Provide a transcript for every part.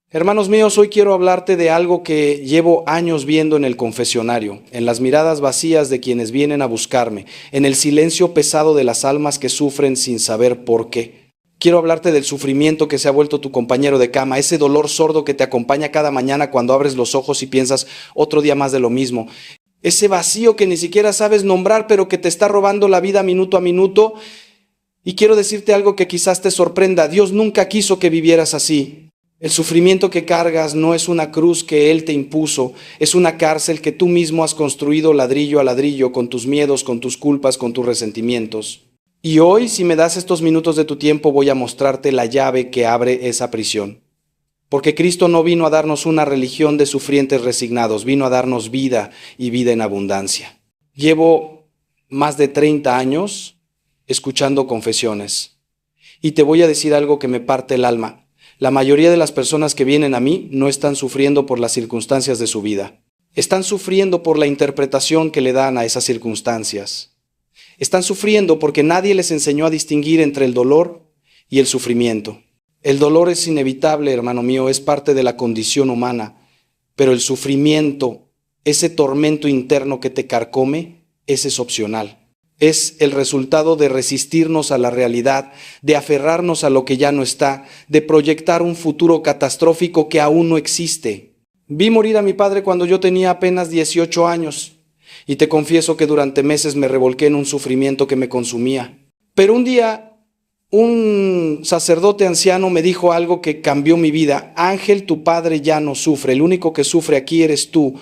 Hermanos míos, hoy quiero hablarte de algo que llevo años viendo en el confesionario, en las miradas vacías de quienes vienen a buscarme, en el silencio pesado de las almas que sufren sin saber por qué. Quiero hablarte del sufrimiento que se ha vuelto tu compañero de cama, ese dolor sordo que te acompaña cada mañana cuando abres los ojos y piensas otro día más de lo mismo. Ese vacío que ni siquiera sabes nombrar, pero que te está robando la vida minuto a minuto. Y quiero decirte algo que quizás te sorprenda. Dios nunca quiso que vivieras así. El sufrimiento que cargas no es una cruz que Él te impuso, es una cárcel que tú mismo has construido ladrillo a ladrillo con tus miedos, con tus culpas, con tus resentimientos. Y hoy, si me das estos minutos de tu tiempo, voy a mostrarte la llave que abre esa prisión. Porque Cristo no vino a darnos una religión de sufrientes resignados, vino a darnos vida y vida en abundancia. Llevo más de 30 años escuchando confesiones y te voy a decir algo que me parte el alma. La mayoría de las personas que vienen a mí no están sufriendo por las circunstancias de su vida. Están sufriendo por la interpretación que le dan a esas circunstancias. Están sufriendo porque nadie les enseñó a distinguir entre el dolor y el sufrimiento. El dolor es inevitable, hermano mío, es parte de la condición humana, pero el sufrimiento, ese tormento interno que te carcome, ese es opcional. Es el resultado de resistirnos a la realidad, de aferrarnos a lo que ya no está, de proyectar un futuro catastrófico que aún no existe. Vi morir a mi padre cuando yo tenía apenas 18 años y te confieso que durante meses me revolqué en un sufrimiento que me consumía. Pero un día, un sacerdote anciano me dijo algo que cambió mi vida. Ángel, tu padre ya no sufre, el único que sufre aquí eres tú.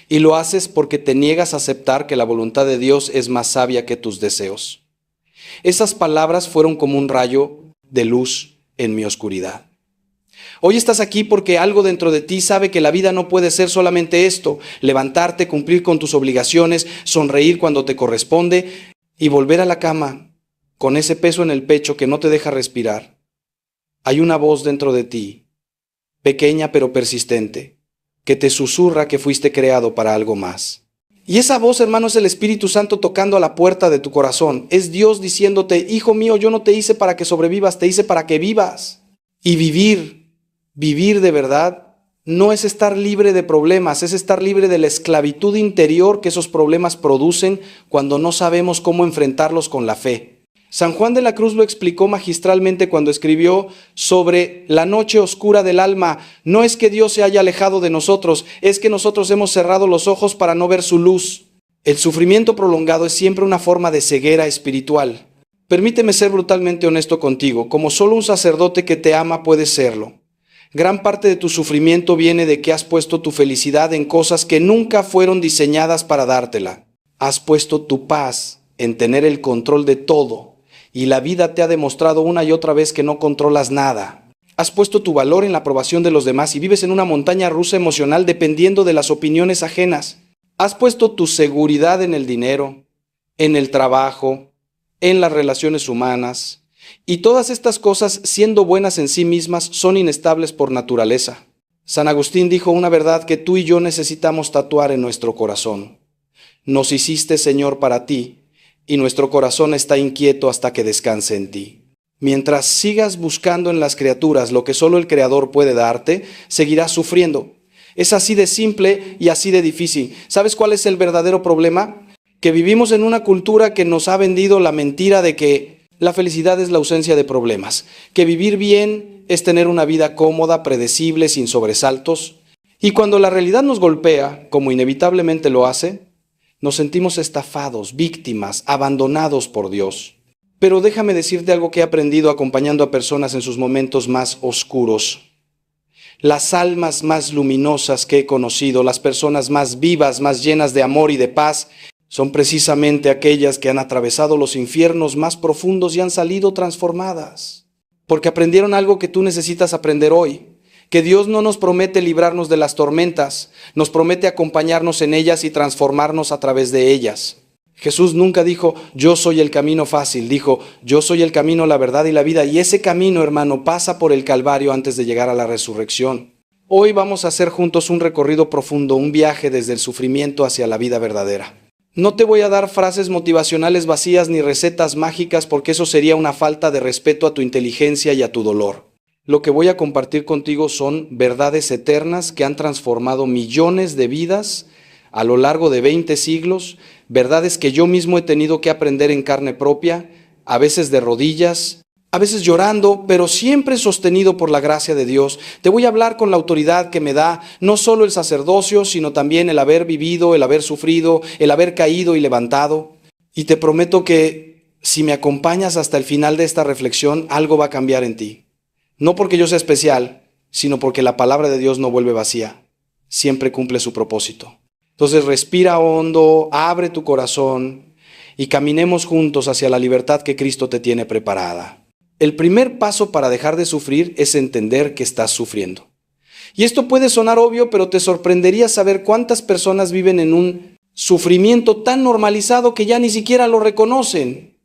Y lo haces porque te niegas a aceptar que la voluntad de Dios es más sabia que tus deseos. Esas palabras fueron como un rayo de luz en mi oscuridad. Hoy estás aquí porque algo dentro de ti sabe que la vida no puede ser solamente esto: levantarte, cumplir con tus obligaciones, sonreír cuando te corresponde y volver a la cama con ese peso en el pecho que no te deja respirar. Hay una voz dentro de ti, pequeña pero persistente, que te susurra que fuiste creado para algo más. Y esa voz, hermano, es el Espíritu Santo tocando a la puerta de tu corazón. Es Dios diciéndote: hijo mío, yo no te hice para que sobrevivas, te hice para que vivas. Y vivir de verdad, no es estar libre de problemas, es estar libre de la esclavitud interior que esos problemas producen cuando no sabemos cómo enfrentarlos con la fe. San Juan de la Cruz lo explicó magistralmente cuando escribió sobre la noche oscura del alma. No es que Dios se haya alejado de nosotros, es que nosotros hemos cerrado los ojos para no ver su luz. El sufrimiento prolongado es siempre una forma de ceguera espiritual. Permíteme ser brutalmente honesto contigo, como solo un sacerdote que te ama puede serlo. Gran parte de tu sufrimiento viene de que has puesto tu felicidad en cosas que nunca fueron diseñadas para dártela. Has puesto tu paz en tener el control de todo. Y la vida te ha demostrado una y otra vez que no controlas nada. Has puesto tu valor en la aprobación de los demás y vives en una montaña rusa emocional dependiendo de las opiniones ajenas. Has puesto tu seguridad en el dinero, en el trabajo, en las relaciones humanas. Y todas estas cosas, siendo buenas en sí mismas, son inestables por naturaleza. San Agustín dijo una verdad que tú y yo necesitamos tatuar en nuestro corazón. Nos hiciste, Señor, para ti, y nuestro corazón está inquieto hasta que descanse en ti. Mientras sigas buscando en las criaturas lo que solo el Creador puede darte, seguirás sufriendo. Es así de simple y así de difícil. ¿Sabes cuál es el verdadero problema? Que vivimos en una cultura que nos ha vendido la mentira de que la felicidad es la ausencia de problemas, que vivir bien es tener una vida cómoda, predecible, sin sobresaltos. Y cuando la realidad nos golpea, como inevitablemente lo hace, nos sentimos estafados, víctimas, abandonados por Dios. Pero déjame decirte algo que he aprendido acompañando a personas en sus momentos más oscuros. Las almas más luminosas que he conocido, las personas más vivas, más llenas de amor y de paz, son precisamente aquellas que han atravesado los infiernos más profundos y han salido transformadas. Porque aprendieron algo que tú necesitas aprender hoy. Que Dios no nos promete librarnos de las tormentas, nos promete acompañarnos en ellas y transformarnos a través de ellas. Jesús nunca dijo: yo soy el camino fácil, dijo: yo soy el camino, la verdad y la vida. Y ese camino, hermano, pasa por el Calvario antes de llegar a la resurrección. Hoy vamos a hacer juntos un recorrido profundo, un viaje desde el sufrimiento hacia la vida verdadera. No te voy a dar frases motivacionales vacías ni recetas mágicas porque eso sería una falta de respeto a tu inteligencia y a tu dolor. Lo que voy a compartir contigo son verdades eternas que han transformado millones de vidas a lo largo de 20 siglos, verdades que yo mismo he tenido que aprender en carne propia, a veces de rodillas, a veces llorando, pero siempre sostenido por la gracia de Dios. Te voy a hablar con la autoridad que me da no solo el sacerdocio, sino también el haber vivido, el haber sufrido, el haber caído y levantado. Y te prometo que si me acompañas hasta el final de esta reflexión, algo va a cambiar en ti. No porque yo sea especial, sino porque la palabra de Dios no vuelve vacía. Siempre cumple su propósito. Entonces respira hondo, abre tu corazón y caminemos juntos hacia la libertad que Cristo te tiene preparada. El primer paso para dejar de sufrir es entender que estás sufriendo. Y esto puede sonar obvio, pero te sorprendería saber cuántas personas viven en un sufrimiento tan normalizado que ya ni siquiera lo reconocen.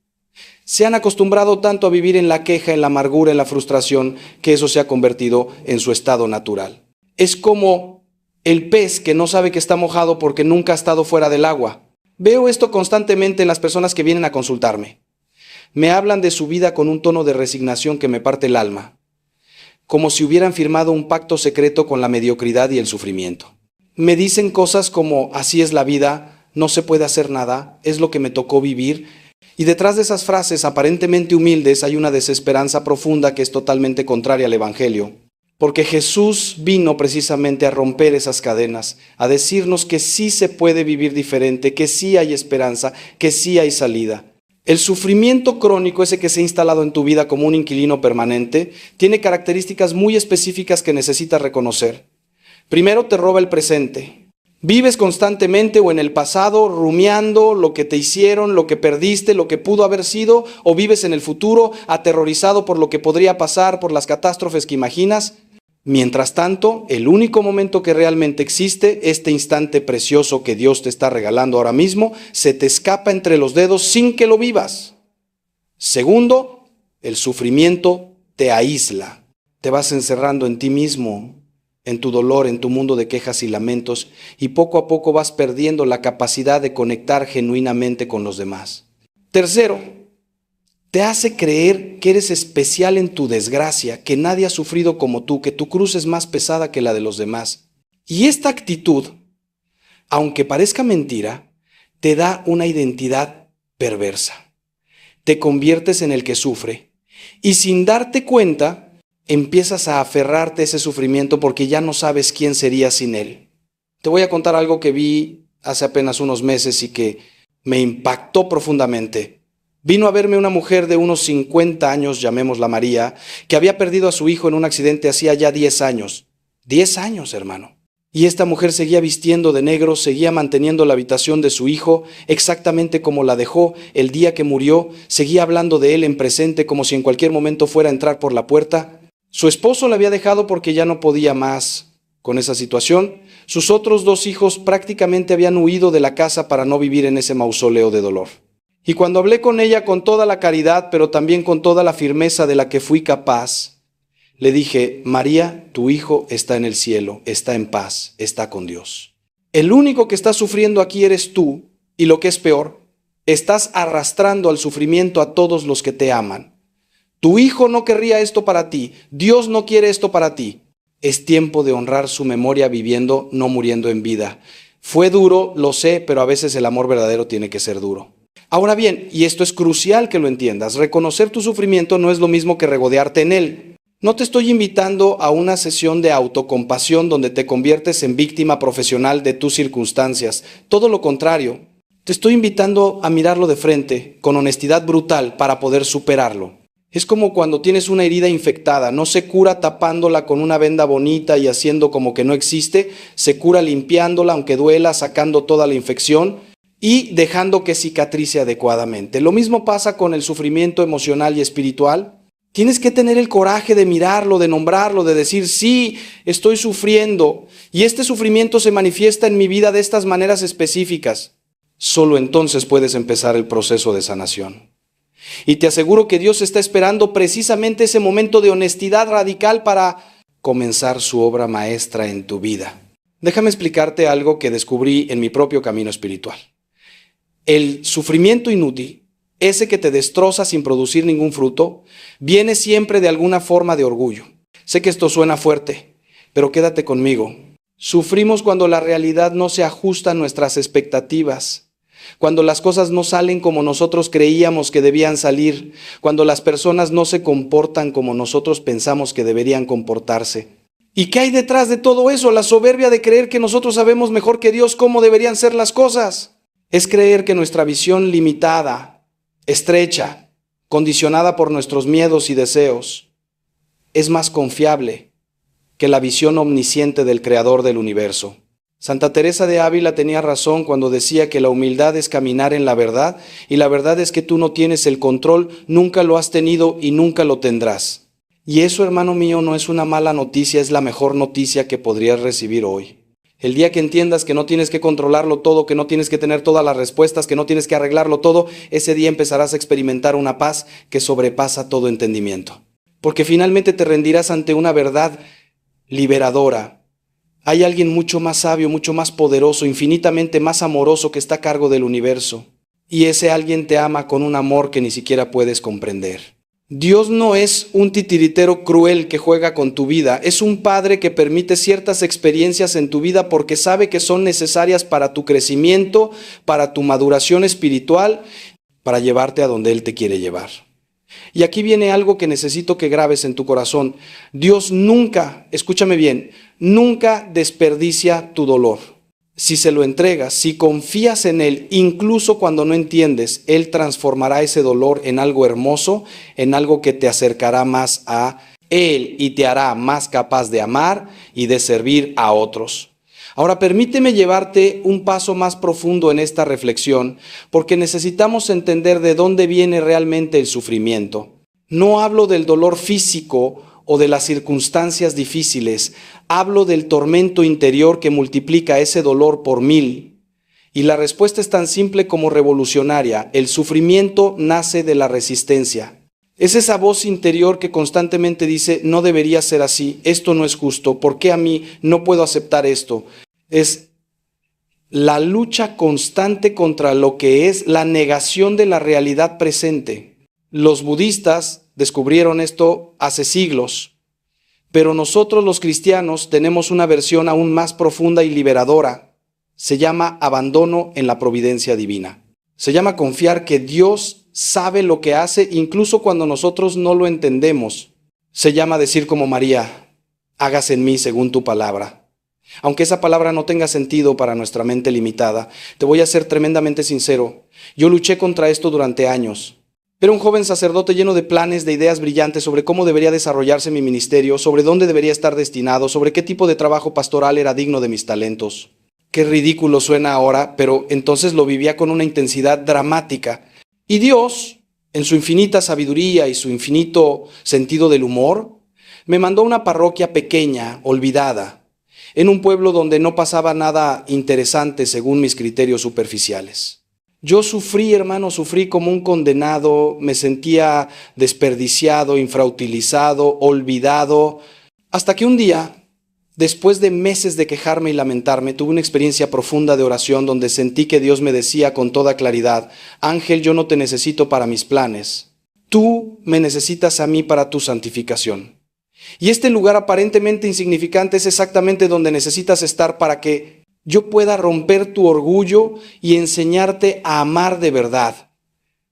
Se han acostumbrado tanto a vivir en la queja, en la amargura, en la frustración, que eso se ha convertido en su estado natural. Es como el pez que no sabe que está mojado porque nunca ha estado fuera del agua. Veo esto constantemente en las personas que vienen a consultarme. Me hablan de su vida con un tono de resignación que me parte el alma, como si hubieran firmado un pacto secreto con la mediocridad y el sufrimiento. Me dicen cosas como, así es la vida, no se puede hacer nada, es lo que me tocó vivir. Y detrás de esas frases aparentemente humildes hay una desesperanza profunda que es totalmente contraria al Evangelio. Porque Jesús vino precisamente a romper esas cadenas, a decirnos que sí se puede vivir diferente, que sí hay esperanza, que sí hay salida. El sufrimiento crónico, ese que se ha instalado en tu vida como un inquilino permanente, tiene características muy específicas que necesitas reconocer. Primero, te roba el presente. Vives constantemente o en el pasado rumiando lo que te hicieron, lo que perdiste, lo que pudo haber sido, o vives en el futuro aterrorizado por lo que podría pasar, por las catástrofes que imaginas. Mientras tanto, el único momento que realmente existe, este instante precioso que Dios te está regalando ahora mismo, se te escapa entre los dedos sin que lo vivas. Segundo, el sufrimiento te aísla. Te vas encerrando en ti mismo, en tu dolor, en tu mundo de quejas y lamentos, y poco a poco vas perdiendo la capacidad de conectar genuinamente con los demás. Tercero, te hace creer que eres especial en tu desgracia, que nadie ha sufrido como tú, que tu cruz es más pesada que la de los demás. Y esta actitud, aunque parezca mentira, te da una identidad perversa. Te conviertes en el que sufre y sin darte cuenta empiezas a aferrarte a ese sufrimiento porque ya no sabes quién serías sin él. Te voy a contar algo que vi hace apenas unos meses y que me impactó profundamente. Vino a verme una mujer de unos 50 años, llamémosla María, que había perdido a su hijo en un accidente hacía ya 10 años. 10 años, hermano. Y esta mujer seguía vistiendo de negro, seguía manteniendo la habitación de su hijo exactamente como la dejó el día que murió, seguía hablando de él en presente como si en cualquier momento fuera a entrar por la puerta. Su esposo la había dejado porque ya no podía más con esa situación. Sus otros 2 hijos prácticamente habían huido de la casa para no vivir en ese mausoleo de dolor. Y cuando hablé con ella con toda la caridad, pero también con toda la firmeza de la que fui capaz, le dije, María, tu hijo está en el cielo, está en paz, está con Dios. El único que está sufriendo aquí eres tú, y lo que es peor, estás arrastrando al sufrimiento a todos los que te aman. Tu hijo no querría esto para ti, Dios no quiere esto para ti. Es tiempo de honrar su memoria viviendo, no muriendo en vida. Fue duro, lo sé, pero a veces el amor verdadero tiene que ser duro. Ahora bien, y esto es crucial que lo entiendas, reconocer tu sufrimiento no es lo mismo que regodearte en él. No te estoy invitando a una sesión de autocompasión donde te conviertes en víctima profesional de tus circunstancias. Todo lo contrario, te estoy invitando a mirarlo de frente, con honestidad brutal, para poder superarlo. Es como cuando tienes una herida infectada, no se cura tapándola con una venda bonita y haciendo como que no existe, se cura limpiándola aunque duela, sacando toda la infección y dejando que cicatrice adecuadamente. Lo mismo pasa con el sufrimiento emocional y espiritual. Tienes que tener el coraje de mirarlo, de nombrarlo, de decir, sí, estoy sufriendo y este sufrimiento se manifiesta en mi vida de estas maneras específicas. Solo entonces puedes empezar el proceso de sanación. Y te aseguro que Dios está esperando precisamente ese momento de honestidad radical para comenzar su obra maestra en tu vida. Déjame explicarte algo que descubrí en mi propio camino espiritual. El sufrimiento inútil, ese que te destroza sin producir ningún fruto, viene siempre de alguna forma de orgullo. Sé que esto suena fuerte, pero quédate conmigo. Sufrimos cuando la realidad no se ajusta a nuestras expectativas, cuando las cosas no salen como nosotros creíamos que debían salir, cuando las personas no se comportan como nosotros pensamos que deberían comportarse. ¿Y qué hay detrás de todo eso? La soberbia de creer que nosotros sabemos mejor que Dios cómo deberían ser las cosas. Es creer que nuestra visión limitada, estrecha, condicionada por nuestros miedos y deseos, es más confiable que la visión omnisciente del Creador del universo. Santa Teresa de Ávila tenía razón cuando decía que la humildad es caminar en la verdad, y la verdad es que tú no tienes el control, nunca lo has tenido y nunca lo tendrás. Y eso, hermano mío, no es una mala noticia, es la mejor noticia que podrías recibir hoy. El día que entiendas que no tienes que controlarlo todo, que no tienes que tener todas las respuestas, que no tienes que arreglarlo todo, ese día empezarás a experimentar una paz que sobrepasa todo entendimiento. Porque finalmente te rendirás ante una verdad liberadora. Hay alguien mucho más sabio, mucho más poderoso, infinitamente más amoroso que está a cargo del universo. Y ese alguien te ama con un amor que ni siquiera puedes comprender. Dios no es un titiritero cruel que juega con tu vida, es un padre que permite ciertas experiencias en tu vida porque sabe que son necesarias para tu crecimiento, para tu maduración espiritual, para llevarte a donde Él te quiere llevar. Y aquí viene algo que necesito que grabes en tu corazón. Dios nunca, escúchame bien, nunca desperdicia tu dolor. Si se lo entregas, si confías en Él, incluso cuando no entiendes, Él transformará ese dolor en algo hermoso, en algo que te acercará más a Él y te hará más capaz de amar y de servir a otros. Ahora permíteme llevarte un paso más profundo en esta reflexión, porque necesitamos entender de dónde viene realmente el sufrimiento. No hablo del dolor físico o de las circunstancias difíciles, hablo del tormento interior que multiplica ese dolor por 1000. Y la respuesta es tan simple como revolucionaria: el sufrimiento nace de la resistencia. Es esa voz interior que constantemente dice, no debería ser así, esto no es justo, ¿por qué a mí no puedo aceptar esto? Es la lucha constante contra lo que es la negación de la realidad presente. Los budistas descubrieron esto hace siglos, pero nosotros los cristianos tenemos una versión aún más profunda y liberadora. Se llama abandono en la providencia divina. Se llama confiar que Dios sabe lo que hace incluso cuando nosotros no lo entendemos. Se llama decir como María, hágase en mí según tu palabra. Aunque esa palabra no tenga sentido para nuestra mente limitada, te voy a ser tremendamente sincero. Yo luché contra esto durante años. Era un joven sacerdote lleno de planes, de ideas brillantes sobre cómo debería desarrollarse mi ministerio, sobre dónde debería estar destinado, sobre qué tipo de trabajo pastoral era digno de mis talentos. Qué ridículo suena ahora, pero entonces lo vivía con una intensidad dramática. Y Dios, en su infinita sabiduría y su infinito sentido del humor, me mandó a una parroquia pequeña, olvidada, en un pueblo donde no pasaba nada interesante según mis criterios superficiales. Yo sufrí, hermano, sufrí como un condenado, me sentía desperdiciado, infrautilizado, olvidado, hasta que un día, después de meses de quejarme y lamentarme, tuve una experiencia profunda de oración donde sentí que Dios me decía con toda claridad, Ángel, yo no te necesito para mis planes, tú me necesitas a mí para tu santificación. Y este lugar aparentemente insignificante es exactamente donde necesitas estar para que yo pueda romper tu orgullo y enseñarte a amar de verdad.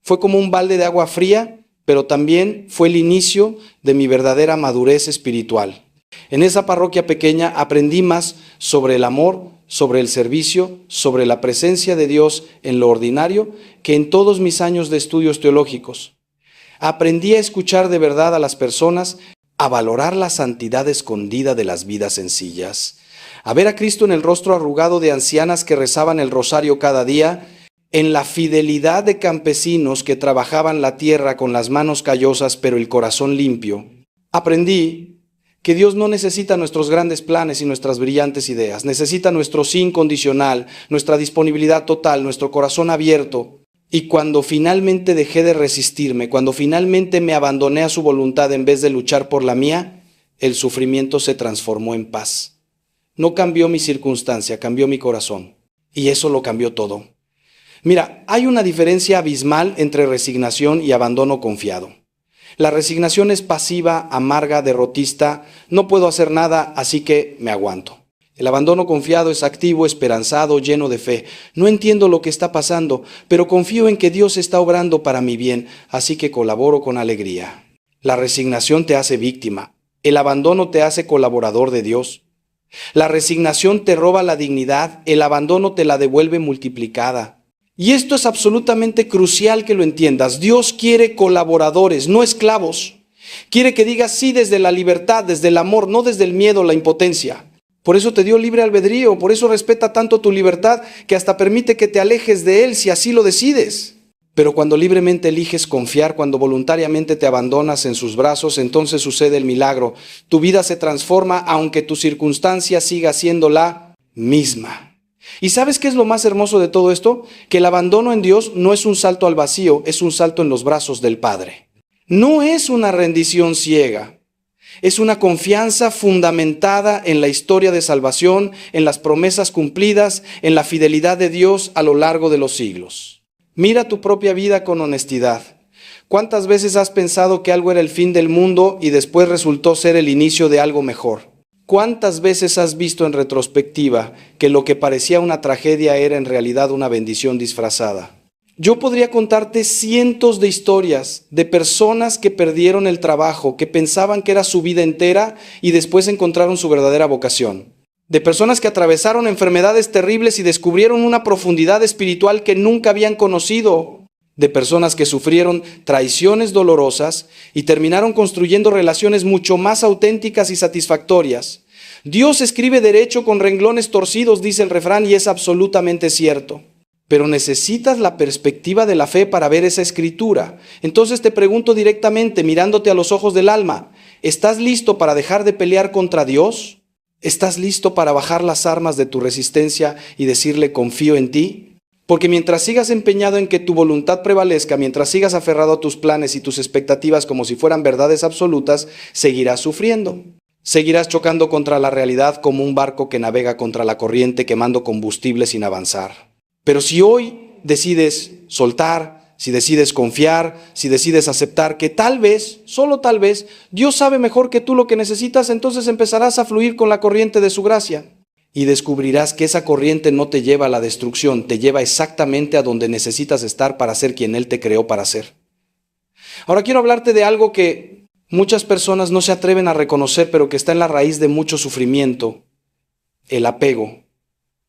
Fue como un balde de agua fría, pero también fue el inicio de mi verdadera madurez espiritual. En esa parroquia pequeña aprendí más sobre el amor, sobre el servicio, sobre la presencia de Dios en lo ordinario que en todos mis años de estudios teológicos. Aprendí a escuchar de verdad a las personas, a valorar la santidad escondida de las vidas sencillas, a ver a Cristo en el rostro arrugado de ancianas que rezaban el rosario cada día, en la fidelidad de campesinos que trabajaban la tierra con las manos callosas pero el corazón limpio. Aprendí que Dios no necesita nuestros grandes planes y nuestras brillantes ideas, necesita nuestro sí incondicional, nuestra disponibilidad total, nuestro corazón abierto. Y cuando finalmente dejé de resistirme, cuando finalmente me abandoné a su voluntad en vez de luchar por la mía, el sufrimiento se transformó en paz. No cambió mi circunstancia, cambió mi corazón. Y eso lo cambió todo. Mira, hay una diferencia abismal entre resignación y abandono confiado. La resignación es pasiva, amarga, derrotista. No puedo hacer nada, así que me aguanto. El abandono confiado es activo, esperanzado, lleno de fe. No entiendo lo que está pasando, pero confío en que Dios está obrando para mi bien, así que colaboro con alegría. La resignación te hace víctima. El abandono te hace colaborador de Dios. La resignación te roba la dignidad, el abandono te la devuelve multiplicada. Y esto es absolutamente crucial que lo entiendas. Dios quiere colaboradores, no esclavos. Quiere que digas sí desde la libertad, desde el amor, no desde el miedo o la impotencia. Por eso te dio libre albedrío, por eso respeta tanto tu libertad que hasta permite que te alejes de Él si así lo decides. Pero cuando libremente eliges confiar, cuando voluntariamente te abandonas en sus brazos, entonces sucede el milagro. Tu vida se transforma aunque tu circunstancia siga siendo la misma. ¿Y sabes qué es lo más hermoso de todo esto? Que el abandono en Dios no es un salto al vacío, es un salto en los brazos del Padre. No es una rendición ciega. Es una confianza fundamentada en la historia de salvación, en las promesas cumplidas, en la fidelidad de Dios a lo largo de los siglos. Mira tu propia vida con honestidad. ¿Cuántas veces has pensado que algo era el fin del mundo y después resultó ser el inicio de algo mejor? ¿Cuántas veces has visto en retrospectiva que lo que parecía una tragedia era en realidad una bendición disfrazada? Yo podría contarte cientos de historias de personas que perdieron el trabajo, que pensaban que era su vida entera y después encontraron su verdadera vocación. De personas que atravesaron enfermedades terribles y descubrieron una profundidad espiritual que nunca habían conocido. De personas que sufrieron traiciones dolorosas y terminaron construyendo relaciones mucho más auténticas y satisfactorias. Dios escribe derecho con renglones torcidos, dice el refrán, y es absolutamente cierto. Pero necesitas la perspectiva de la fe para ver esa escritura. Entonces te pregunto directamente, mirándote a los ojos del alma, ¿estás listo para dejar de pelear contra Dios? ¿Estás listo para bajar las armas de tu resistencia y decirle confío en ti? Porque mientras sigas empeñado en que tu voluntad prevalezca, mientras sigas aferrado a tus planes y tus expectativas como si fueran verdades absolutas, seguirás sufriendo. Seguirás chocando contra la realidad como un barco que navega contra la corriente quemando combustible sin avanzar. Pero si hoy decides soltar, si decides confiar, si decides aceptar que tal vez, solo tal vez, Dios sabe mejor que tú lo que necesitas, entonces empezarás a fluir con la corriente de su gracia. Y descubrirás que esa corriente no te lleva a la destrucción, te lleva exactamente a donde necesitas estar para ser quien Él te creó para ser. Ahora quiero hablarte de algo que muchas personas no se atreven a reconocer, pero que está en la raíz de mucho sufrimiento. El apego.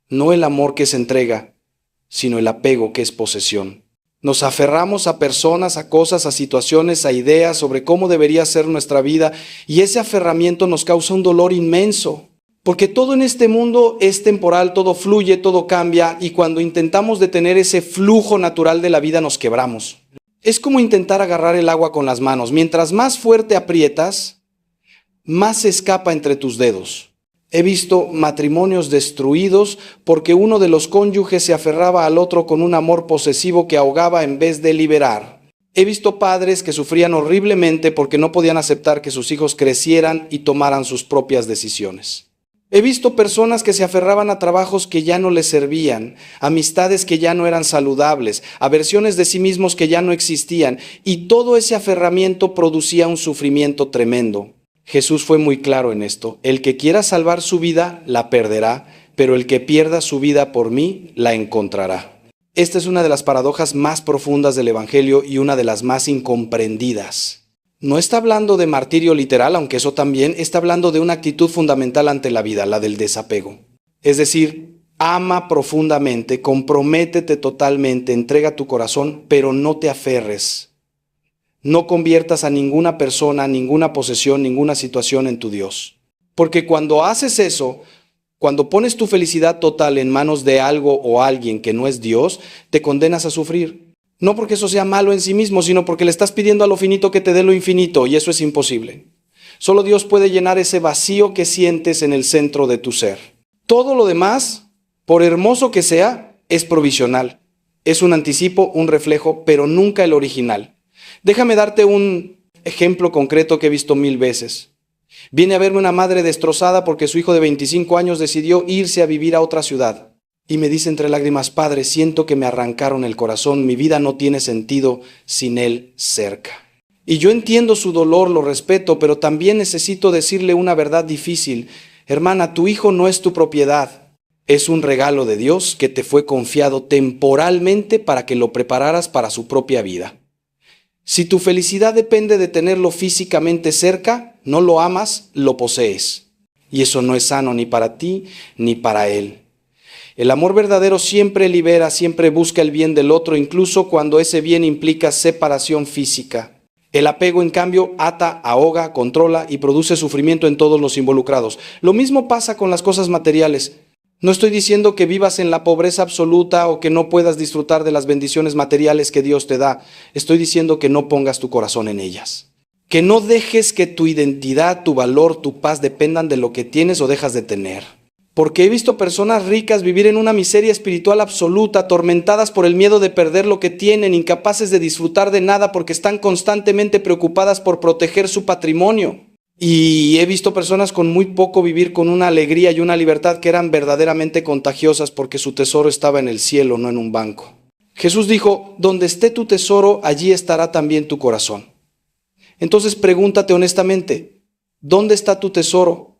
No el amor que se entrega, sino el apego que es posesión. Nos aferramos a personas, a cosas, a situaciones, a ideas sobre cómo debería ser nuestra vida y ese aferramiento nos causa un dolor inmenso. Porque todo en este mundo es temporal, todo fluye, todo cambia y cuando intentamos detener ese flujo natural de la vida nos quebramos. Es como intentar agarrar el agua con las manos. Mientras más fuerte aprietas, más se escapa entre tus dedos. He visto matrimonios destruidos porque uno de los cónyuges se aferraba al otro con un amor posesivo que ahogaba en vez de liberar. He visto padres que sufrían horriblemente porque no podían aceptar que sus hijos crecieran y tomaran sus propias decisiones. He visto personas que se aferraban a trabajos que ya no les servían, amistades que ya no eran saludables, a versiones de sí mismos que ya no existían, y todo ese aferramiento producía un sufrimiento tremendo. Jesús fue muy claro en esto. El que quiera salvar su vida, la perderá, pero el que pierda su vida por mí, la encontrará. Esta es una de las paradojas más profundas del Evangelio y una de las más incomprendidas. No está hablando de martirio literal, aunque eso también, está hablando de una actitud fundamental ante la vida, la del desapego. Es decir, ama profundamente, comprométete totalmente, entrega tu corazón, pero no te aferres. No conviertas a ninguna persona, ninguna posesión, ninguna situación en tu Dios. Porque cuando haces eso, cuando pones tu felicidad total en manos de algo o alguien que no es Dios, te condenas a sufrir. No porque eso sea malo en sí mismo, sino porque le estás pidiendo a lo finito que te dé lo infinito, y eso es imposible. Solo Dios puede llenar ese vacío que sientes en el centro de tu ser. Todo lo demás, por hermoso que sea, es provisional. Es un anticipo, un reflejo, pero nunca el original. Déjame darte un ejemplo concreto que he visto 1000 veces. Viene a verme una madre destrozada porque su hijo de 25 años decidió irse a vivir a otra ciudad. Y me dice entre lágrimas, Padre, siento que me arrancaron el corazón, mi vida no tiene sentido sin él cerca. Y yo entiendo su dolor, lo respeto, pero también necesito decirle una verdad difícil. Hermana, tu hijo no es tu propiedad. Es un regalo de Dios que te fue confiado temporalmente para que lo prepararas para su propia vida. Si tu felicidad depende de tenerlo físicamente cerca, no lo amas, lo posees. Y eso no es sano ni para ti ni para él. El amor verdadero siempre libera, siempre busca el bien del otro, incluso cuando ese bien implica separación física. El apego, en cambio, ata, ahoga, controla y produce sufrimiento en todos los involucrados. Lo mismo pasa con las cosas materiales. No estoy diciendo que vivas en la pobreza absoluta o que no puedas disfrutar de las bendiciones materiales que Dios te da. Estoy diciendo que no pongas tu corazón en ellas. Que no dejes que tu identidad, tu valor, tu paz dependan de lo que tienes o dejas de tener. Porque he visto personas ricas vivir en una miseria espiritual absoluta, atormentadas por el miedo de perder lo que tienen, incapaces de disfrutar de nada porque están constantemente preocupadas por proteger su patrimonio. Y he visto personas con muy poco vivir con una alegría y una libertad que eran verdaderamente contagiosas porque su tesoro estaba en el cielo, no en un banco. Jesús dijo, donde esté tu tesoro, allí estará también tu corazón. Entonces pregúntate honestamente, ¿dónde está tu tesoro?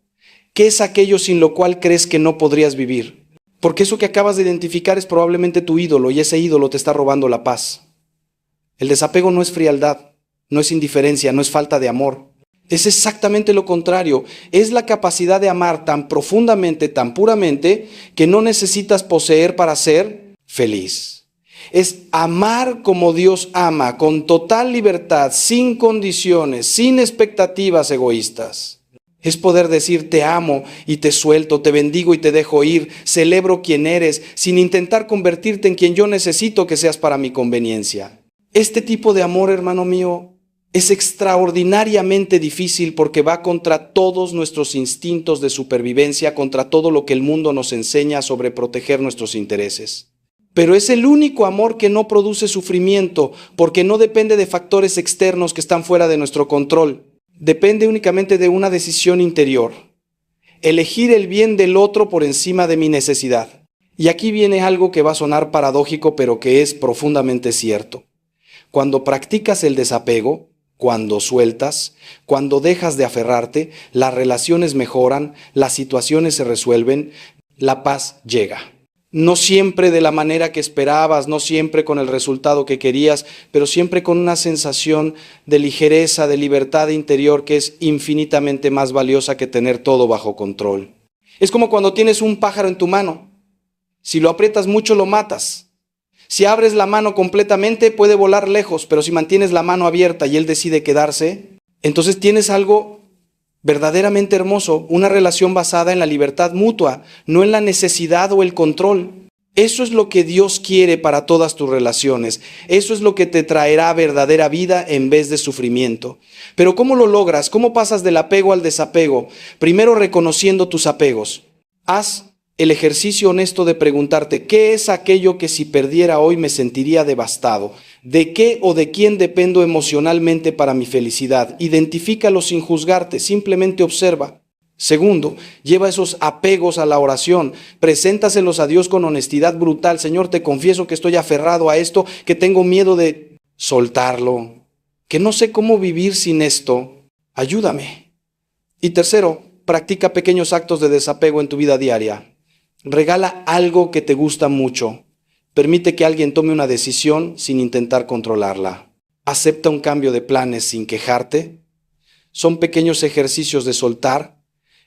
¿Qué es aquello sin lo cual crees que no podrías vivir? Porque eso que acabas de identificar es probablemente tu ídolo y ese ídolo te está robando la paz. El desapego no es frialdad, no es indiferencia, no es falta de amor. Es exactamente lo contrario. Es la capacidad de amar tan profundamente, tan puramente, que no necesitas poseer para ser feliz. Es amar como Dios ama, con total libertad, sin condiciones, sin expectativas egoístas. Es poder decir te amo y te suelto, te bendigo y te dejo ir, celebro quien eres, sin intentar convertirte en quien yo necesito que seas para mi conveniencia. Este tipo de amor, hermano mío, es extraordinariamente difícil porque va contra todos nuestros instintos de supervivencia, contra todo lo que el mundo nos enseña sobre proteger nuestros intereses. Pero es el único amor que no produce sufrimiento porque no depende de factores externos que están fuera de nuestro control. Depende únicamente de una decisión interior. Elegir el bien del otro por encima de mi necesidad. Y aquí viene algo que va a sonar paradójico, pero que es profundamente cierto. Cuando practicas el desapego, cuando sueltas, cuando dejas de aferrarte, las relaciones mejoran, las situaciones se resuelven, la paz llega. No siempre de la manera que esperabas, no siempre con el resultado que querías, pero siempre con una sensación de ligereza, de libertad interior que es infinitamente más valiosa que tener todo bajo control. Es como cuando tienes un pájaro en tu mano. Si lo aprietas mucho, lo matas. Si abres la mano completamente, puede volar lejos, pero si mantienes la mano abierta y él decide quedarse, entonces tienes algo verdaderamente hermoso, una relación basada en la libertad mutua, no en la necesidad o el control. Eso es lo que Dios quiere para todas tus relaciones. Eso es lo que te traerá verdadera vida en vez de sufrimiento. Pero ¿cómo lo logras? ¿Cómo pasas del apego al desapego? Primero reconociendo tus apegos. Haz el ejercicio honesto de preguntarte, ¿qué es aquello que si perdiera hoy me sentiría devastado? ¿De qué o de quién dependo emocionalmente para mi felicidad? Identifícalo sin juzgarte, simplemente observa. Segundo, lleva esos apegos a la oración, preséntaselos a Dios con honestidad brutal. Señor, te confieso que estoy aferrado a esto, que tengo miedo de soltarlo, que no sé cómo vivir sin esto. Ayúdame. Y tercero, practica pequeños actos de desapego en tu vida diaria. Regala algo que te gusta mucho. Permite que alguien tome una decisión sin intentar controlarla. Acepta un cambio de planes sin quejarte. Son pequeños ejercicios de soltar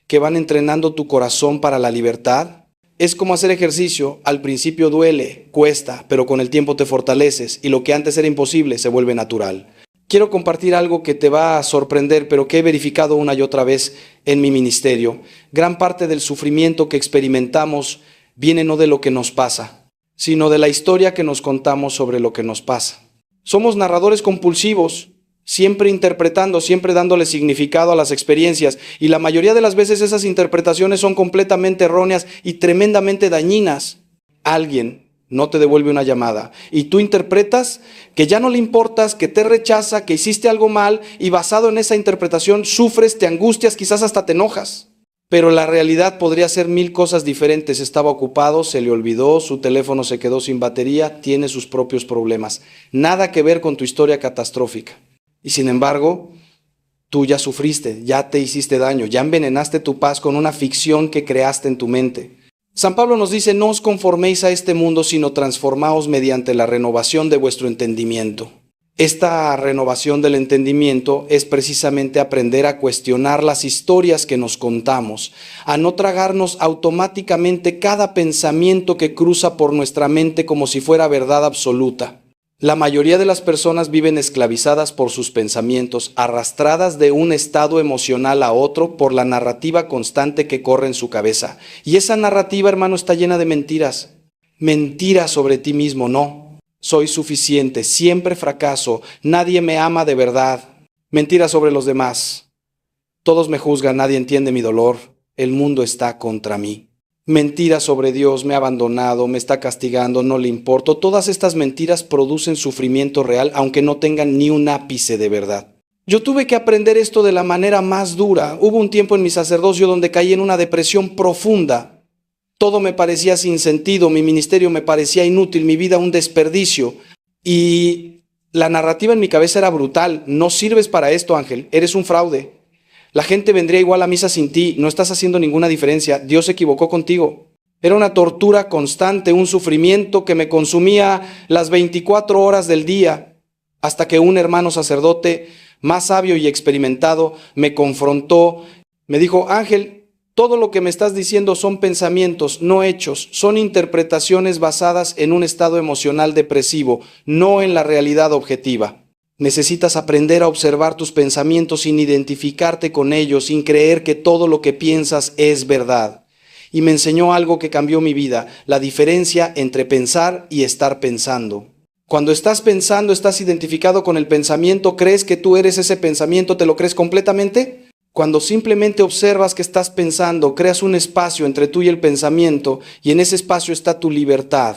que van entrenando tu corazón para la libertad. Es como hacer ejercicio. Al principio duele, cuesta, pero con el tiempo te fortaleces y lo que antes era imposible se vuelve natural. Quiero compartir algo que te va a sorprender, pero que he verificado una y otra vez en mi ministerio. Gran parte del sufrimiento que experimentamos viene no de lo que nos pasa, sino de la historia que nos contamos sobre lo que nos pasa. Somos narradores compulsivos, siempre interpretando, siempre dándole significado a las experiencias, y la mayoría de las veces esas interpretaciones son completamente erróneas y tremendamente dañinas. Alguien no te devuelve una llamada y tú interpretas que ya no le importas, que te rechaza, que hiciste algo mal, y basado en esa interpretación sufres, te angustias, quizás hasta te enojas. Pero la realidad podría ser mil cosas diferentes. Estaba ocupado, se le olvidó, su teléfono se quedó sin batería, tiene sus propios problemas. Nada que ver con tu historia catastrófica. Y sin embargo, tú ya sufriste, ya te hiciste daño, ya envenenaste tu paz con una ficción que creaste en tu mente. San Pablo nos dice, no os conforméis a este mundo, sino transformaos mediante la renovación de vuestro entendimiento. Esta renovación del entendimiento es precisamente aprender a cuestionar las historias que nos contamos, a no tragarnos automáticamente cada pensamiento que cruza por nuestra mente como si fuera verdad absoluta. La mayoría de las personas viven esclavizadas por sus pensamientos, arrastradas de un estado emocional a otro por la narrativa constante que corre en su cabeza. Y esa narrativa, hermano, está llena de mentiras. Mentiras sobre ti mismo, no. Soy suficiente, siempre fracaso, nadie me ama de verdad. Mentiras sobre los demás. Todos me juzgan, nadie entiende mi dolor. El mundo está contra mí. Mentiras sobre Dios, me ha abandonado, me está castigando, no le importo. Todas estas mentiras producen sufrimiento real, aunque no tengan ni un ápice de verdad. Yo tuve que aprender esto de la manera más dura. Hubo un tiempo en mi sacerdocio donde caí en una depresión profunda. Todo me parecía sin sentido, mi ministerio me parecía inútil, mi vida un desperdicio. Y la narrativa en mi cabeza era brutal. No sirves para esto, Ángel, eres un fraude. La gente vendría igual a misa sin ti, no estás haciendo ninguna diferencia, Dios se equivocó contigo. Era una tortura constante, un sufrimiento que me consumía las 24 horas del día, hasta que un hermano sacerdote más sabio y experimentado me confrontó, me dijo, Ángel, todo lo que me estás diciendo son pensamientos, no hechos, son interpretaciones basadas en un estado emocional depresivo, no en la realidad objetiva. Necesitas aprender a observar tus pensamientos sin identificarte con ellos, sin creer que todo lo que piensas es verdad. Y me enseñó algo que cambió mi vida, la diferencia entre pensar y estar pensando. Cuando estás pensando, estás identificado con el pensamiento, crees que tú eres ese pensamiento, ¿te lo crees completamente? Cuando simplemente observas que estás pensando, creas un espacio entre tú y el pensamiento, y en ese espacio está tu libertad.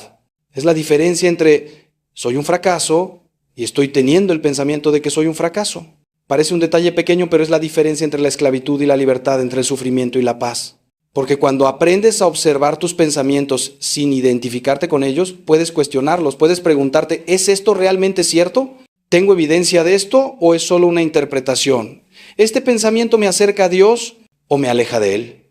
Es la diferencia entre soy un fracaso y estoy teniendo el pensamiento de que soy un fracaso. Parece un detalle pequeño, pero es la diferencia entre la esclavitud y la libertad, entre el sufrimiento y la paz. Porque cuando aprendes a observar tus pensamientos sin identificarte con ellos, puedes cuestionarlos, puedes preguntarte, ¿es esto realmente cierto? ¿Tengo evidencia de esto o es solo una interpretación? ¿Este pensamiento me acerca a Dios o me aleja de Él?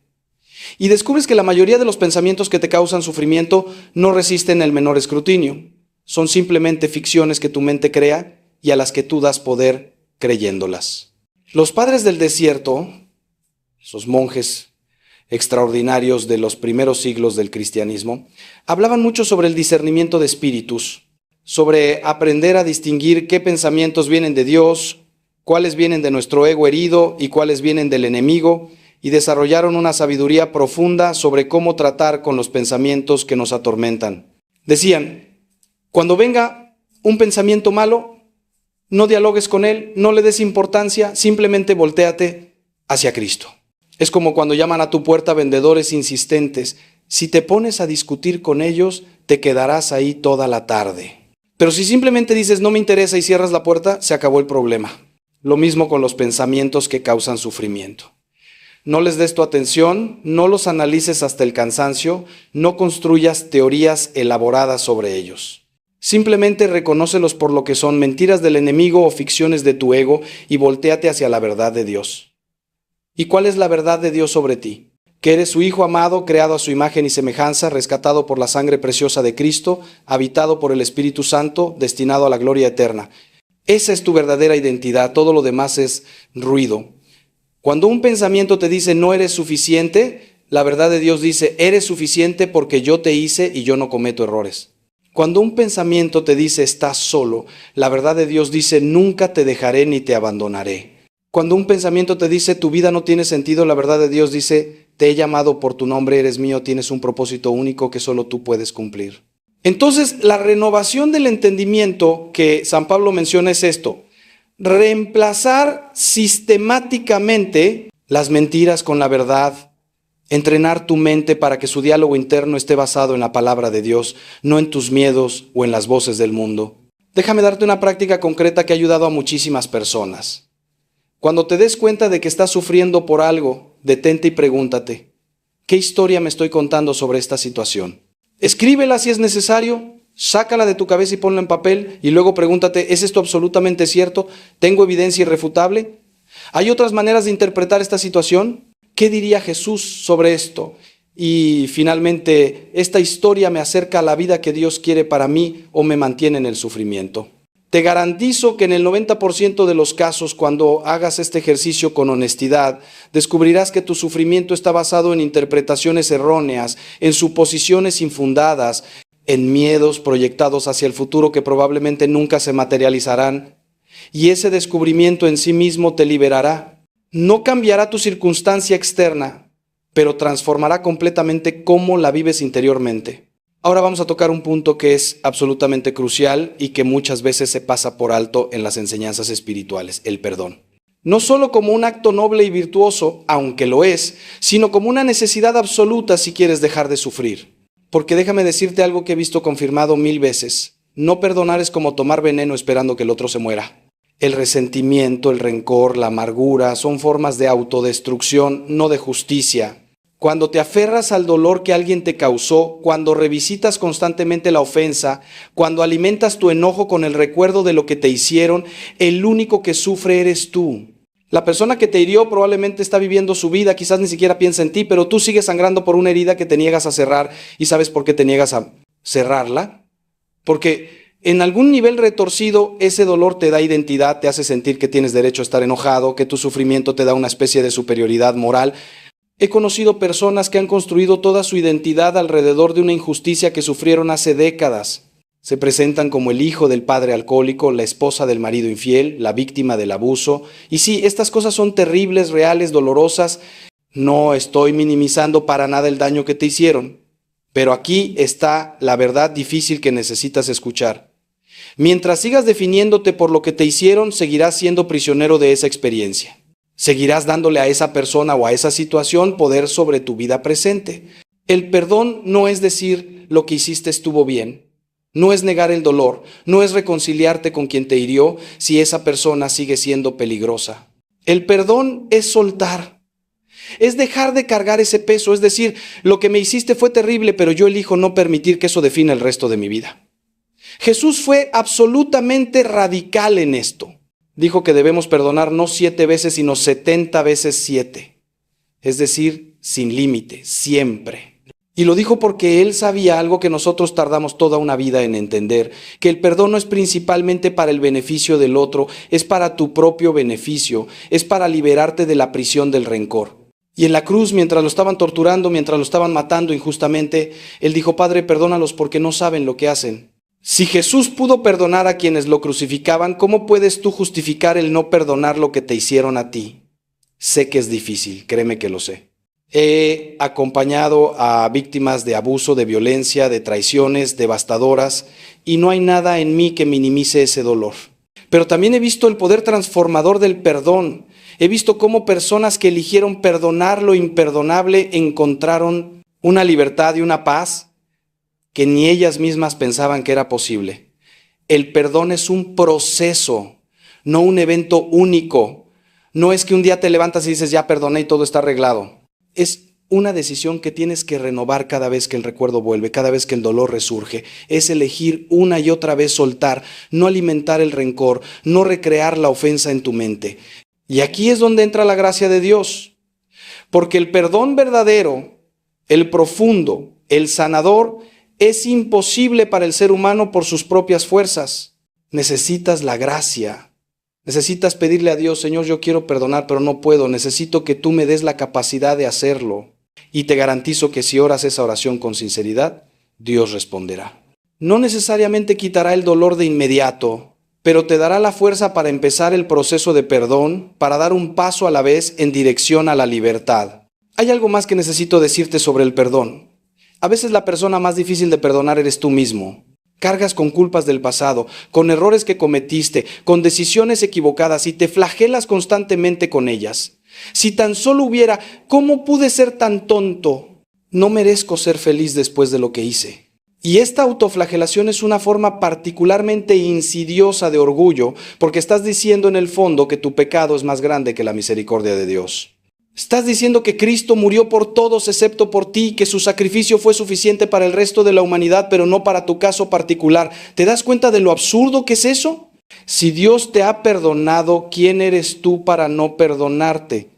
Y descubres que la mayoría de los pensamientos que te causan sufrimiento no resisten el menor escrutinio. Son simplemente ficciones que tu mente crea y a las que tú das poder creyéndolas. Los padres del desierto, esos monjes extraordinarios de los primeros siglos del cristianismo, hablaban mucho sobre el discernimiento de espíritus, sobre aprender a distinguir qué pensamientos vienen de Dios, cuáles vienen de nuestro ego herido y cuáles vienen del enemigo, y desarrollaron una sabiduría profunda sobre cómo tratar con los pensamientos que nos atormentan. Decían, cuando venga un pensamiento malo, no dialogues con él, no le des importancia, simplemente voltéate hacia Cristo. Es como cuando llaman a tu puerta vendedores insistentes. Si te pones a discutir con ellos, te quedarás ahí toda la tarde. Pero si simplemente dices no me interesa y cierras la puerta, se acabó el problema. Lo mismo con los pensamientos que causan sufrimiento. No les des tu atención, no los analices hasta el cansancio, no construyas teorías elaboradas sobre ellos. Simplemente reconócelos por lo que son, mentiras del enemigo o ficciones de tu ego, y voltéate hacia la verdad de Dios. ¿Y cuál es la verdad de Dios sobre ti? Que eres su Hijo amado, creado a su imagen y semejanza, rescatado por la sangre preciosa de Cristo, habitado por el Espíritu Santo, destinado a la gloria eterna. Esa es tu verdadera identidad, todo lo demás es ruido. Cuando un pensamiento te dice no eres suficiente, la verdad de Dios dice eres suficiente porque yo te hice y yo no cometo errores. Cuando un pensamiento te dice estás solo, la verdad de Dios dice nunca te dejaré ni te abandonaré. Cuando un pensamiento te dice tu vida no tiene sentido, la verdad de Dios dice te he llamado por tu nombre, eres mío, tienes un propósito único que solo tú puedes cumplir. Entonces, la renovación del entendimiento que San Pablo menciona es esto: reemplazar sistemáticamente las mentiras con la verdad, entrenar tu mente para que su diálogo interno esté basado en la palabra de Dios, no en tus miedos o en las voces del mundo. Déjame darte una práctica concreta que ha ayudado a muchísimas personas. Cuando te des cuenta de que estás sufriendo por algo, detente y pregúntate, ¿qué historia me estoy contando sobre esta situación? Escríbela si es necesario, Sácala de tu cabeza y ponla en papel y luego pregúntate, ¿es esto absolutamente cierto? ¿Tengo evidencia irrefutable? ¿Hay otras maneras de interpretar esta situación? ¿Qué diría Jesús sobre esto? Y finalmente, ¿esta historia me acerca a la vida que Dios quiere para mí o me mantiene en el sufrimiento? Te garantizo que en el 90% de los casos, cuando hagas este ejercicio con honestidad, descubrirás que tu sufrimiento está basado en interpretaciones erróneas, en suposiciones infundadas, en miedos proyectados hacia el futuro que probablemente nunca se materializarán. Y ese descubrimiento en sí mismo te liberará. No cambiará tu circunstancia externa, pero transformará completamente cómo la vives interiormente. Ahora vamos a tocar un punto que es absolutamente crucial y que muchas veces se pasa por alto en las enseñanzas espirituales, el perdón. No solo como un acto noble y virtuoso, aunque lo es, sino como una necesidad absoluta si quieres dejar de sufrir. Porque déjame decirte algo que he visto confirmado 1000 veces. No perdonar es como tomar veneno esperando que el otro se muera. El resentimiento, el rencor, la amargura son formas de autodestrucción, no de justicia. Cuando te aferras al dolor que alguien te causó, cuando revisitas constantemente la ofensa, cuando alimentas tu enojo con el recuerdo de lo que te hicieron, el único que sufre eres tú. La persona que te hirió probablemente está viviendo su vida, quizás ni siquiera piensa en ti, pero tú sigues sangrando por una herida que te niegas a cerrar. ¿Y sabes por qué te niegas a cerrarla? Porque en algún nivel retorcido, ese dolor te da identidad, te hace sentir que tienes derecho a estar enojado, que tu sufrimiento te da una especie de superioridad moral. He conocido personas que han construido toda su identidad alrededor de una injusticia que sufrieron hace décadas. Se presentan como el hijo del padre alcohólico, la esposa del marido infiel, la víctima del abuso. Y sí, estas cosas son terribles, reales, dolorosas. No estoy minimizando para nada el daño que te hicieron. Pero aquí está la verdad difícil que necesitas escuchar. Mientras sigas definiéndote por lo que te hicieron, seguirás siendo prisionero de esa experiencia. Seguirás dándole a esa persona o a esa situación poder sobre tu vida presente. El perdón no es decir lo que hiciste estuvo bien. No es negar el dolor, no es reconciliarte con quien te hirió si esa persona sigue siendo peligrosa. El perdón es soltar. Es dejar de cargar ese peso, es decir, lo que me hiciste fue terrible, pero yo elijo no permitir que eso defina el resto de mi vida. Jesús fue absolutamente radical en esto. Dijo que debemos perdonar no 7 veces, sino 70 veces 7. Es decir, sin límite, siempre. Y lo dijo porque él sabía algo que nosotros tardamos toda una vida en entender, que el perdón no es principalmente para el beneficio del otro, es para tu propio beneficio, es para liberarte de la prisión del rencor. Y en la cruz, mientras lo estaban torturando, mientras lo estaban matando injustamente, él dijo, Padre, perdónalos porque no saben lo que hacen. Si Jesús pudo perdonar a quienes lo crucificaban, ¿cómo puedes tú justificar el no perdonar lo que te hicieron a ti? Sé que es difícil, créeme que lo sé. He acompañado a víctimas de abuso, de violencia, de traiciones devastadoras, y no hay nada en mí que minimice ese dolor. Pero también he visto el poder transformador del perdón. He visto cómo personas que eligieron perdonar lo imperdonable encontraron una libertad y una paz que ni ellas mismas pensaban que era posible. El perdón es un proceso, no un evento único. No es que un día te levantas y dices, ya perdoné y todo está arreglado. Es una decisión que tienes que renovar cada vez que el recuerdo vuelve, cada vez que el dolor resurge. Es elegir una y otra vez soltar, no alimentar el rencor, no recrear la ofensa en tu mente. Y aquí es donde entra la gracia de Dios. Porque el perdón verdadero, el profundo, el sanador, es imposible para el ser humano por sus propias fuerzas. Necesitas la gracia. Necesitas pedirle a Dios, Señor, yo quiero perdonar, pero no puedo. Necesito que tú me des la capacidad de hacerlo. Y te garantizo que si oras esa oración con sinceridad, Dios responderá. No necesariamente quitará el dolor de inmediato, pero te dará la fuerza para empezar el proceso de perdón, para dar un paso a la vez en dirección a la libertad. Hay algo más que necesito decirte sobre el perdón. A veces la persona más difícil de perdonar eres tú mismo. Cargas con culpas del pasado, con errores que cometiste, con decisiones equivocadas y te flagelas constantemente con ellas. Si tan solo hubiera, ¿cómo pude ser tan tonto? No merezco ser feliz después de lo que hice. Y esta autoflagelación es una forma particularmente insidiosa de orgullo, porque estás diciendo en el fondo que tu pecado es más grande que la misericordia de Dios. Estás diciendo que Cristo murió por todos excepto por ti, que su sacrificio fue suficiente para el resto de la humanidad, pero no para tu caso particular. ¿Te das cuenta de lo absurdo que es eso? Si Dios te ha perdonado, ¿quién eres tú para no perdonarte?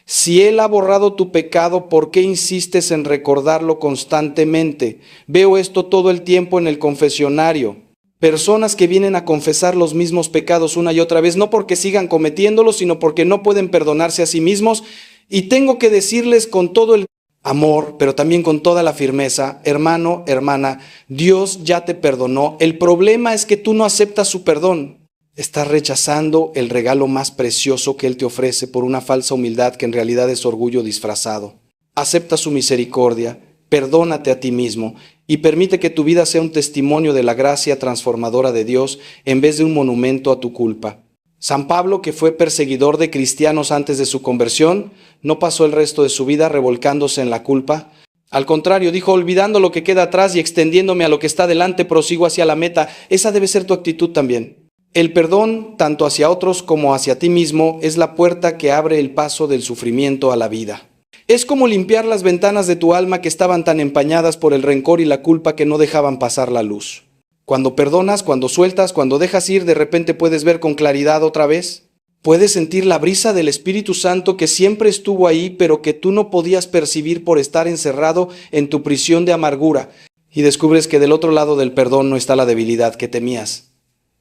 Si Él ha borrado tu pecado, ¿por qué insistes en recordarlo constantemente? Veo esto todo el tiempo en el confesionario. Personas que vienen a confesar los mismos pecados una y otra vez, no porque sigan cometiéndolos, sino porque no pueden perdonarse a sí mismos. Y tengo que decirles con todo el amor, pero también con toda la firmeza, hermano, hermana, Dios ya te perdonó. El problema es que tú no aceptas su perdón. Estás rechazando el regalo más precioso que Él te ofrece por una falsa humildad que en realidad es orgullo disfrazado. Acepta su misericordia, perdónate a ti mismo y permite que tu vida sea un testimonio de la gracia transformadora de Dios en vez de un monumento a tu culpa. San Pablo, que fue perseguidor de cristianos antes de su conversión, no pasó el resto de su vida revolcándose en la culpa. Al contrario, dijo, olvidando lo que queda atrás y extendiéndome a lo que está delante, prosigo hacia la meta. Esa debe ser tu actitud también. El perdón, tanto hacia otros como hacia ti mismo, es la puerta que abre el paso del sufrimiento a la vida. Es como limpiar las ventanas de tu alma que estaban tan empañadas por el rencor y la culpa que no dejaban pasar la luz. Cuando perdonas, cuando sueltas, cuando dejas ir, de repente puedes ver con claridad otra vez. Puedes sentir la brisa del Espíritu Santo que siempre estuvo ahí, pero que tú no podías percibir por estar encerrado en tu prisión de amargura. Y descubres que del otro lado del perdón no está la debilidad que temías.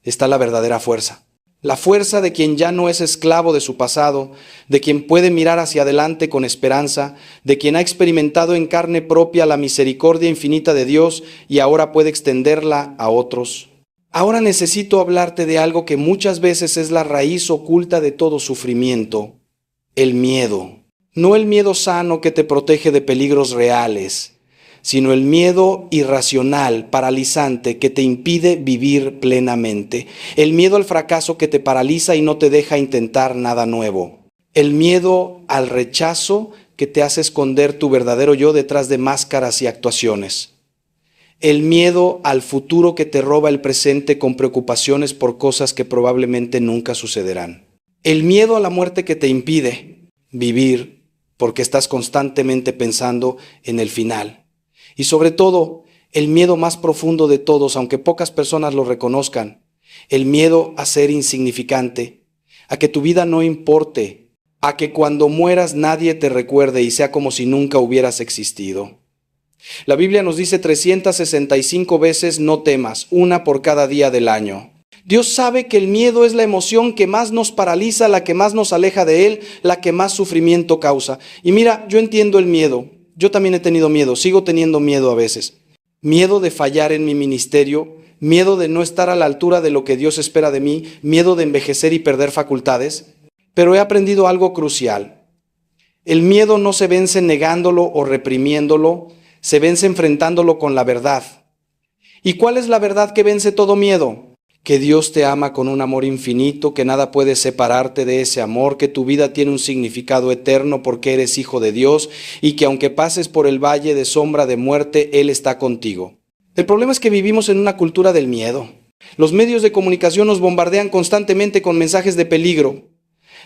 Está la verdadera fuerza. La fuerza de quien ya no es esclavo de su pasado, de quien puede mirar hacia adelante con esperanza, de quien ha experimentado en carne propia la misericordia infinita de Dios y ahora puede extenderla a otros. Ahora necesito hablarte de algo que muchas veces es la raíz oculta de todo sufrimiento: el miedo. No el miedo sano que te protege de peligros reales, sino el miedo irracional, paralizante, que te impide vivir plenamente. El miedo al fracaso que te paraliza y no te deja intentar nada nuevo. El miedo al rechazo que te hace esconder tu verdadero yo detrás de máscaras y actuaciones. El miedo al futuro que te roba el presente con preocupaciones por cosas que probablemente nunca sucederán. El miedo a la muerte que te impide vivir porque estás constantemente pensando en el final. Y sobre todo, el miedo más profundo de todos, aunque pocas personas lo reconozcan, el miedo a ser insignificante, a que tu vida no importe, a que cuando mueras nadie te recuerde y sea como si nunca hubieras existido. La Biblia nos dice 365 veces no temas, una por cada día del año. Dios sabe que el miedo es la emoción que más nos paraliza, la que más nos aleja de Él, la que más sufrimiento causa. Y mira, yo entiendo el miedo. Yo también he tenido miedo, sigo teniendo miedo a veces. Miedo de fallar en mi ministerio, miedo de no estar a la altura de lo que Dios espera de mí, miedo de envejecer y perder facultades. Pero he aprendido algo crucial. El miedo no se vence negándolo o reprimiéndolo, se vence enfrentándolo con la verdad. ¿Y cuál es la verdad que vence todo miedo? Que Dios te ama con un amor infinito, que nada puede separarte de ese amor, que tu vida tiene un significado eterno porque eres hijo de Dios y que aunque pases por el valle de sombra de muerte, Él está contigo. El problema es que vivimos en una cultura del miedo. Los medios de comunicación nos bombardean constantemente con mensajes de peligro.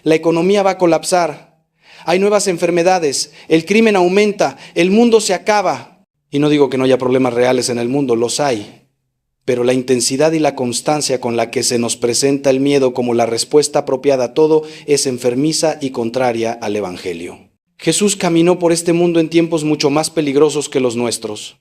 La economía va a colapsar. Hay nuevas enfermedades, el crimen aumenta, el mundo se acaba. Y no digo que no haya problemas reales en el mundo, los hay. Pero la intensidad y la constancia con la que se nos presenta el miedo como la respuesta apropiada a todo es enfermiza y contraria al Evangelio. Jesús caminó por este mundo en tiempos mucho más peligrosos que los nuestros.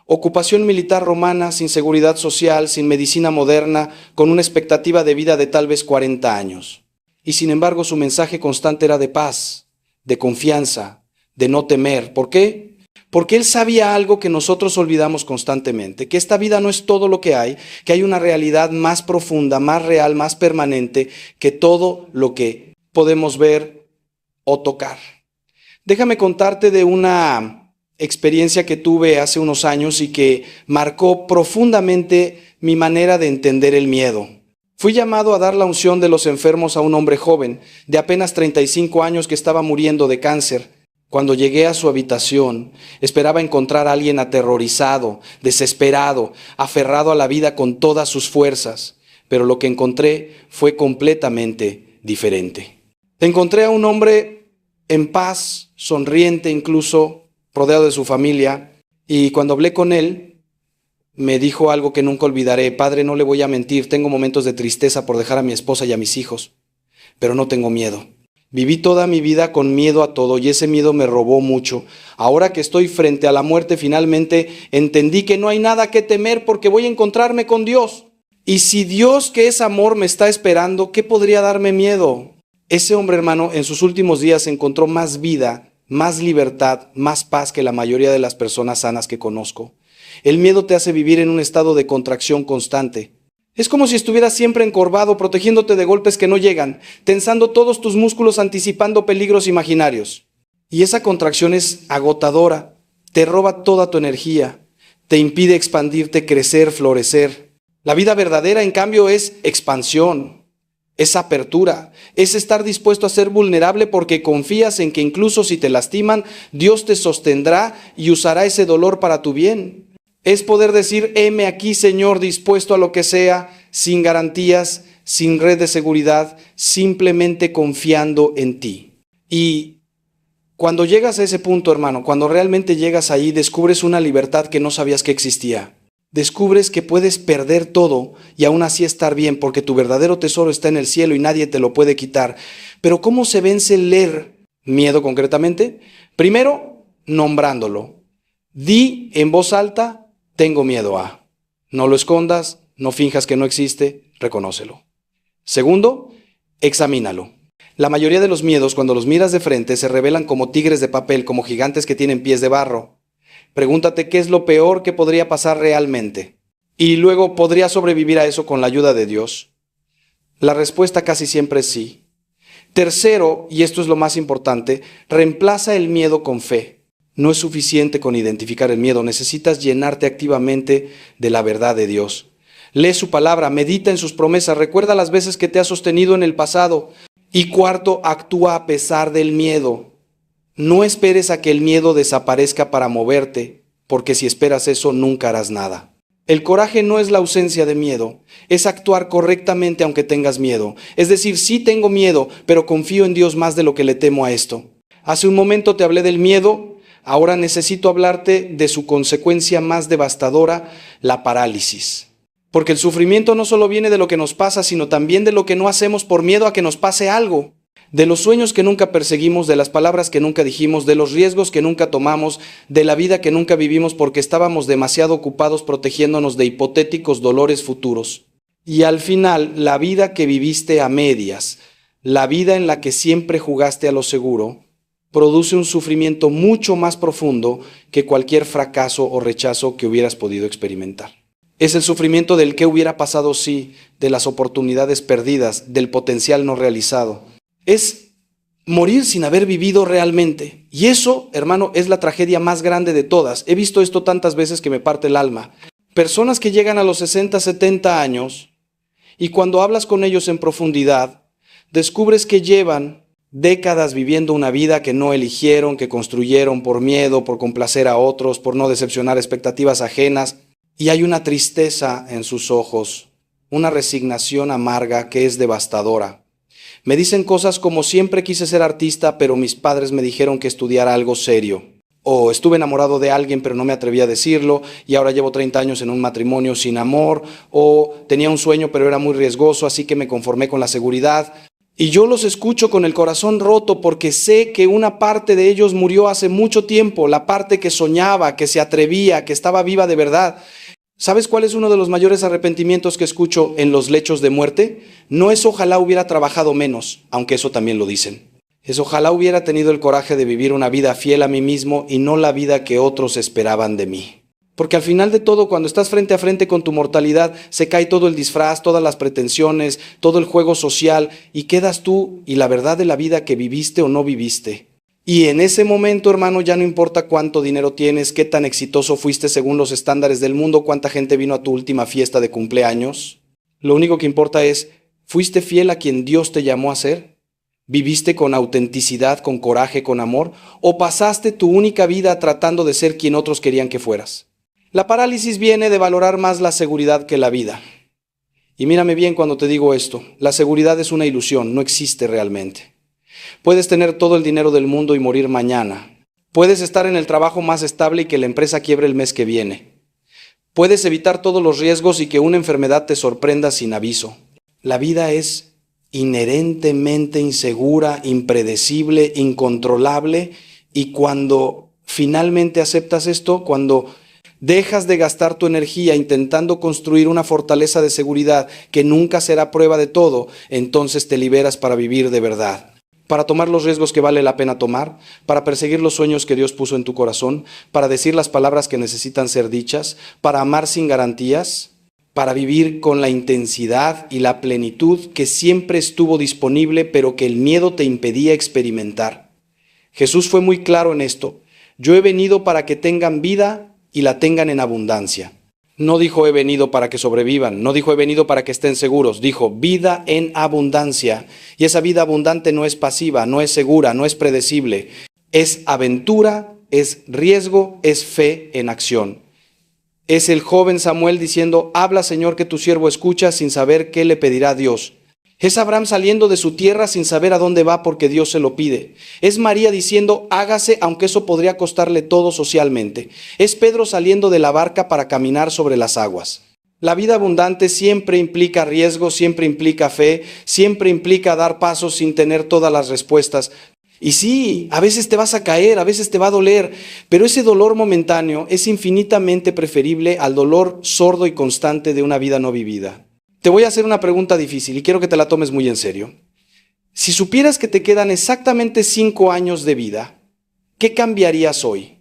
Ocupación militar romana, sin seguridad social, sin medicina moderna, con una expectativa de vida de tal vez 40 años. Y sin embargo su mensaje constante era de paz, de confianza, de no temer. ¿Por qué? Porque Él sabía algo que nosotros olvidamos constantemente, que esta vida no es todo lo que hay una realidad más profunda, más real, más permanente que todo lo que podemos ver o tocar. Déjame contarte de una experiencia que tuve hace unos años y que marcó profundamente mi manera de entender el miedo. Fui llamado a dar la unción de los enfermos a un hombre joven, de apenas 35 años que estaba muriendo de cáncer. Cuando llegué a su habitación, esperaba encontrar a alguien aterrorizado, desesperado, aferrado a la vida con todas sus fuerzas, pero lo que encontré fue completamente diferente. Encontré a un hombre en paz, sonriente incluso, rodeado de su familia. Y cuando hablé con él, me dijo algo que nunca olvidaré. Padre, no le voy a mentir, tengo momentos de tristeza por dejar a mi esposa y a mis hijos, pero no tengo miedo. Viví toda mi vida con miedo a todo y ese miedo me robó mucho. Ahora que estoy frente a la muerte, finalmente entendí que no hay nada que temer porque voy a encontrarme con Dios. Y si Dios, que es amor, me está esperando, ¿qué podría darme miedo? Ese hombre, hermano, en sus últimos días encontró más vida, más libertad, más paz que la mayoría de las personas sanas que conozco. El miedo te hace vivir en un estado de contracción constante. Es como si estuvieras siempre encorvado, protegiéndote de golpes que no llegan, tensando todos tus músculos, anticipando peligros imaginarios. Y esa contracción es agotadora, te roba toda tu energía, te impide expandirte, crecer, florecer. La vida verdadera, en cambio, es expansión, es apertura, es estar dispuesto a ser vulnerable porque confías en que incluso si te lastiman, Dios te sostendrá y usará ese dolor para tu bien. Es poder decir, heme aquí, Señor, dispuesto a lo que sea, sin garantías, sin red de seguridad, simplemente confiando en ti. Y cuando llegas a ese punto, hermano, cuando realmente llegas ahí, descubres una libertad que no sabías que existía. Descubres que puedes perder todo y aún así estar bien, porque tu verdadero tesoro está en el cielo y nadie te lo puede quitar. Pero ¿cómo se vence el miedo concretamente? Primero, nombrándolo. Di en voz alta, tengo miedo a. No lo escondas, no finjas que no existe, reconócelo. Segundo, examínalo. La mayoría de los miedos, cuando los miras de frente, se revelan como tigres de papel, como gigantes que tienen pies de barro. Pregúntate qué es lo peor que podría pasar realmente. Y luego, ¿podría sobrevivir a eso con la ayuda de Dios? La respuesta casi siempre es sí. Tercero, y esto es lo más importante, reemplaza el miedo con fe. No es suficiente con identificar el miedo, necesitas llenarte activamente de la verdad de Dios. Lee su palabra, medita en sus promesas, recuerda las veces que te ha sostenido en el pasado. Y cuarto, actúa a pesar del miedo. No esperes a que el miedo desaparezca para moverte, porque si esperas eso nunca harás nada. El coraje no es la ausencia de miedo, es actuar correctamente aunque tengas miedo. Es decir, sí tengo miedo, pero confío en Dios más de lo que le temo a esto. Hace un momento te hablé del miedo. Ahora necesito hablarte de su consecuencia más devastadora, la parálisis. Porque el sufrimiento no solo viene de lo que nos pasa, sino también de lo que no hacemos por miedo a que nos pase algo. De los sueños que nunca perseguimos, de las palabras que nunca dijimos, de los riesgos que nunca tomamos, de la vida que nunca vivimos porque estábamos demasiado ocupados protegiéndonos de hipotéticos dolores futuros. Y al final, la vida que viviste a medias, la vida en la que siempre jugaste a lo seguro, produce un sufrimiento mucho más profundo que cualquier fracaso o rechazo que hubieras podido experimentar. Es el sufrimiento del qué hubiera pasado si, de las oportunidades perdidas, del potencial no realizado. Es morir sin haber vivido realmente. Y eso, hermano, es la tragedia más grande de todas. He visto esto tantas veces que me parte el alma. Personas que llegan a los 60, 70 años y cuando hablas con ellos en profundidad, descubres que llevan décadas viviendo una vida que no eligieron, que construyeron por miedo, por complacer a otros, por no decepcionar expectativas ajenas. Y hay una tristeza en sus ojos, una resignación amarga que es devastadora. Me dicen cosas como siempre quise ser artista, pero mis padres me dijeron que estudiara algo serio. O estuve enamorado de alguien, pero no me atreví a decirlo, y ahora llevo 30 años en un matrimonio sin amor. O tenía un sueño, pero era muy riesgoso, así que me conformé con la seguridad. Y yo los escucho con el corazón roto porque sé que una parte de ellos murió hace mucho tiempo, la parte que soñaba, que se atrevía, que estaba viva de verdad. ¿Sabes cuál es uno de los mayores arrepentimientos que escucho en los lechos de muerte? No es ojalá hubiera trabajado menos, aunque eso también lo dicen. Es ojalá hubiera tenido el coraje de vivir una vida fiel a mí mismo y no la vida que otros esperaban de mí. Porque al final de todo, cuando estás frente a frente con tu mortalidad, se cae todo el disfraz, todas las pretensiones, todo el juego social, y quedas tú y la verdad de la vida que viviste o no viviste. Y en ese momento, hermano, ya no importa cuánto dinero tienes, qué tan exitoso fuiste según los estándares del mundo, cuánta gente vino a tu última fiesta de cumpleaños. Lo único que importa es, ¿fuiste fiel a quien Dios te llamó a ser? ¿Viviste con autenticidad, con coraje, con amor? ¿O pasaste tu única vida tratando de ser quien otros querían que fueras? La parálisis viene de valorar más la seguridad que la vida. Y mírame bien cuando te digo esto, la seguridad es una ilusión, no existe realmente. Puedes tener todo el dinero del mundo y morir mañana. Puedes estar en el trabajo más estable y que la empresa quiebre el mes que viene. Puedes evitar todos los riesgos y que una enfermedad te sorprenda sin aviso. La vida es inherentemente insegura, impredecible, incontrolable, y cuando finalmente aceptas esto, cuando dejas de gastar tu energía intentando construir una fortaleza de seguridad que nunca será prueba de todo, entonces te liberas para vivir de verdad, para tomar los riesgos que vale la pena tomar, para perseguir los sueños que Dios puso en tu corazón, para decir las palabras que necesitan ser dichas, para amar sin garantías, para vivir con la intensidad y la plenitud que siempre estuvo disponible, pero que el miedo te impedía experimentar. Jesús fue muy claro en esto. Yo he venido para que tengan vida y la tengan en abundancia. No dijo he venido para que sobrevivan, no dijo he venido para que estén seguros, dijo vida en abundancia. Y esa vida abundante no es pasiva, no es segura, no es predecible. Es aventura, es riesgo, es fe en acción. Es el joven Samuel diciendo, habla Señor que tu siervo escucha, sin saber qué le pedirá Dios. Es Abraham saliendo de su tierra sin saber a dónde va porque Dios se lo pide. Es María diciendo, hágase, aunque eso podría costarle todo socialmente. Es Pedro saliendo de la barca para caminar sobre las aguas. La vida abundante siempre implica riesgo, siempre implica fe, siempre implica dar pasos sin tener todas las respuestas. Y sí, a veces te vas a caer, a veces te va a doler, pero ese dolor momentáneo es infinitamente preferible al dolor sordo y constante de una vida no vivida. Te voy a hacer una pregunta difícil y quiero que te la tomes muy en serio. Si supieras que te quedan exactamente 5 años de vida, ¿qué cambiarías hoy?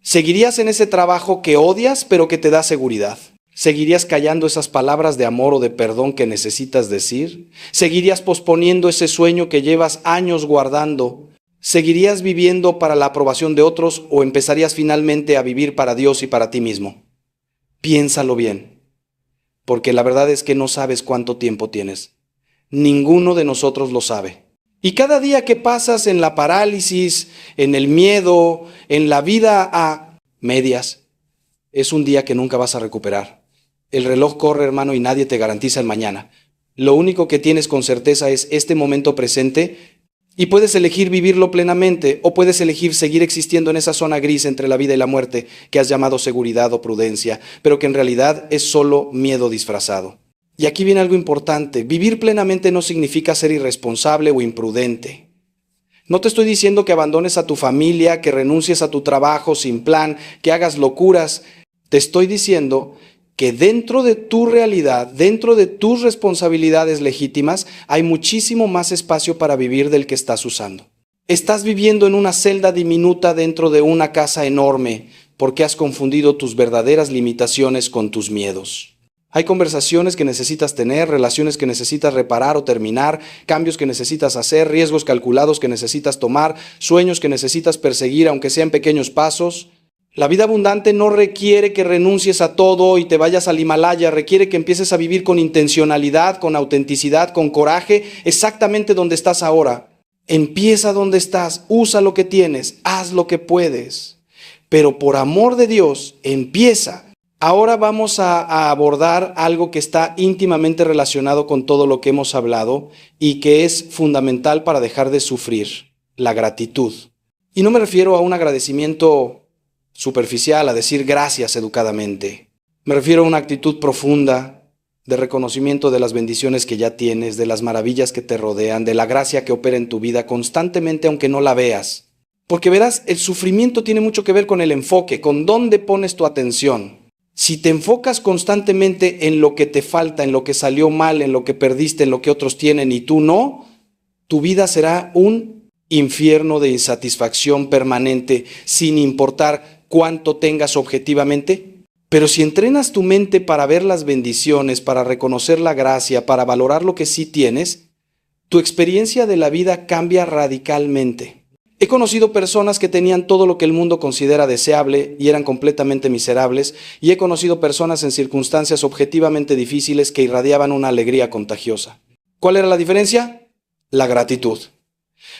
¿Seguirías en ese trabajo que odias pero que te da seguridad? ¿Seguirías callando esas palabras de amor o de perdón que necesitas decir? ¿Seguirías posponiendo ese sueño que llevas años guardando? ¿Seguirías viviendo para la aprobación de otros o empezarías finalmente a vivir para Dios y para ti mismo? Piénsalo bien. Porque la verdad es que no sabes cuánto tiempo tienes. Ninguno de nosotros lo sabe. Y cada día que pasas en la parálisis, en el miedo, en la vida a medias, es un día que nunca vas a recuperar. El reloj corre, hermano, y nadie te garantiza el mañana. Lo único que tienes con certeza es este momento presente, y puedes elegir vivirlo plenamente o puedes elegir seguir existiendo en esa zona gris entre la vida y la muerte que has llamado seguridad o prudencia, pero que en realidad es solo miedo disfrazado. Y aquí viene algo importante. Vivir plenamente no significa ser irresponsable o imprudente. No te estoy diciendo que abandones a tu familia, que renuncies a tu trabajo sin plan, que hagas locuras. Te estoy diciendo que dentro de tu realidad, dentro de tus responsabilidades legítimas, hay muchísimo más espacio para vivir del que estás usando. Estás viviendo en una celda diminuta dentro de una casa enorme porque has confundido tus verdaderas limitaciones con tus miedos. Hay conversaciones que necesitas tener, relaciones que necesitas reparar o terminar, cambios que necesitas hacer, riesgos calculados que necesitas tomar, sueños que necesitas perseguir aunque sean pequeños pasos. La vida abundante no requiere que renuncies a todo y te vayas al Himalaya, requiere que empieces a vivir con intencionalidad, con autenticidad, con coraje, exactamente donde estás ahora. Empieza donde estás, usa lo que tienes, haz lo que puedes. Pero por amor de Dios, empieza. Ahora vamos a abordar algo que está íntimamente relacionado con todo lo que hemos hablado y que es fundamental para dejar de sufrir, la gratitud. Y no me refiero a un agradecimiento superficial, a decir gracias educadamente. Me refiero a una actitud profunda de reconocimiento de las bendiciones que ya tienes, de las maravillas que te rodean, de la gracia que opera en tu vida constantemente aunque no la veas. Porque verás, el sufrimiento tiene mucho que ver con el enfoque, con dónde pones tu atención. Si te enfocas constantemente en lo que te falta, en lo que salió mal, en lo que perdiste, en lo que otros tienen y tú no, tu vida será un infierno de insatisfacción permanente, sin importar cuánto tengas objetivamente. Pero si entrenas tu mente para ver las bendiciones, para reconocer la gracia, para valorar lo que sí tienes, tu experiencia de la vida cambia radicalmente. He conocido personas que tenían todo lo que el mundo considera deseable y eran completamente miserables, y he conocido personas en circunstancias objetivamente difíciles que irradiaban una alegría contagiosa. ¿Cuál era la diferencia? La gratitud.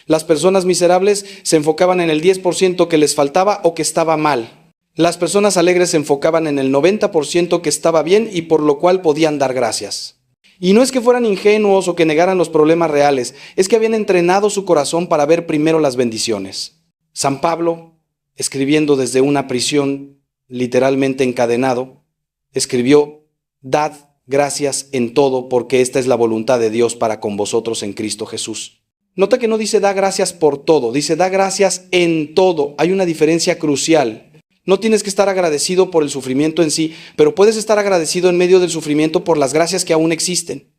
Las personas miserables se enfocaban en el 10% que les faltaba o que estaba mal. Las personas alegres se enfocaban en el 90% que estaba bien y por lo cual podían dar gracias. Y no es que fueran ingenuos o que negaran los problemas reales, es que habían entrenado su corazón para ver primero las bendiciones. San Pablo, escribiendo desde una prisión, literalmente encadenado, escribió: «Dad gracias en todo, porque esta es la voluntad de Dios para con vosotros en Cristo Jesús». Nota que no dice da gracias por todo, dice da gracias en todo. Hay una diferencia crucial. No tienes que estar agradecido por el sufrimiento en sí, pero puedes estar agradecido en medio del sufrimiento por las gracias que aún existen.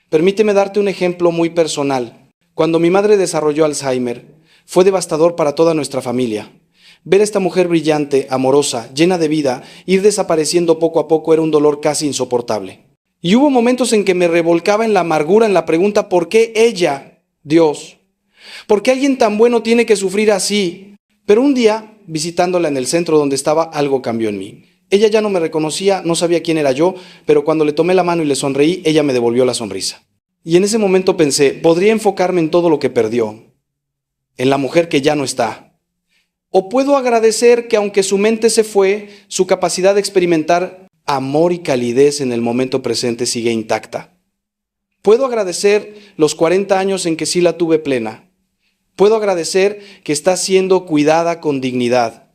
Permíteme darte un ejemplo muy personal. Cuando mi madre desarrolló Alzheimer, fue devastador para toda nuestra familia. Ver a esta mujer brillante, amorosa, llena de vida, ir desapareciendo poco a poco era un dolor casi insoportable. Y hubo momentos en que me revolcaba en la amargura, en la pregunta: ¿por qué ella, Dios? ¿Por qué alguien tan bueno tiene que sufrir así? Pero un día, visitándola en el centro donde estaba, algo cambió en mí. Ella ya no me reconocía, no sabía quién era yo, pero cuando le tomé la mano y le sonreí, ella me devolvió la sonrisa. Y en ese momento pensé, podría enfocarme en todo lo que perdió, en la mujer que ya no está. O puedo agradecer que aunque su mente se fue, su capacidad de experimentar amor y calidez en el momento presente sigue intacta. Puedo agradecer los 40 años en que sí la tuve plena. Puedo agradecer que está siendo cuidada con dignidad.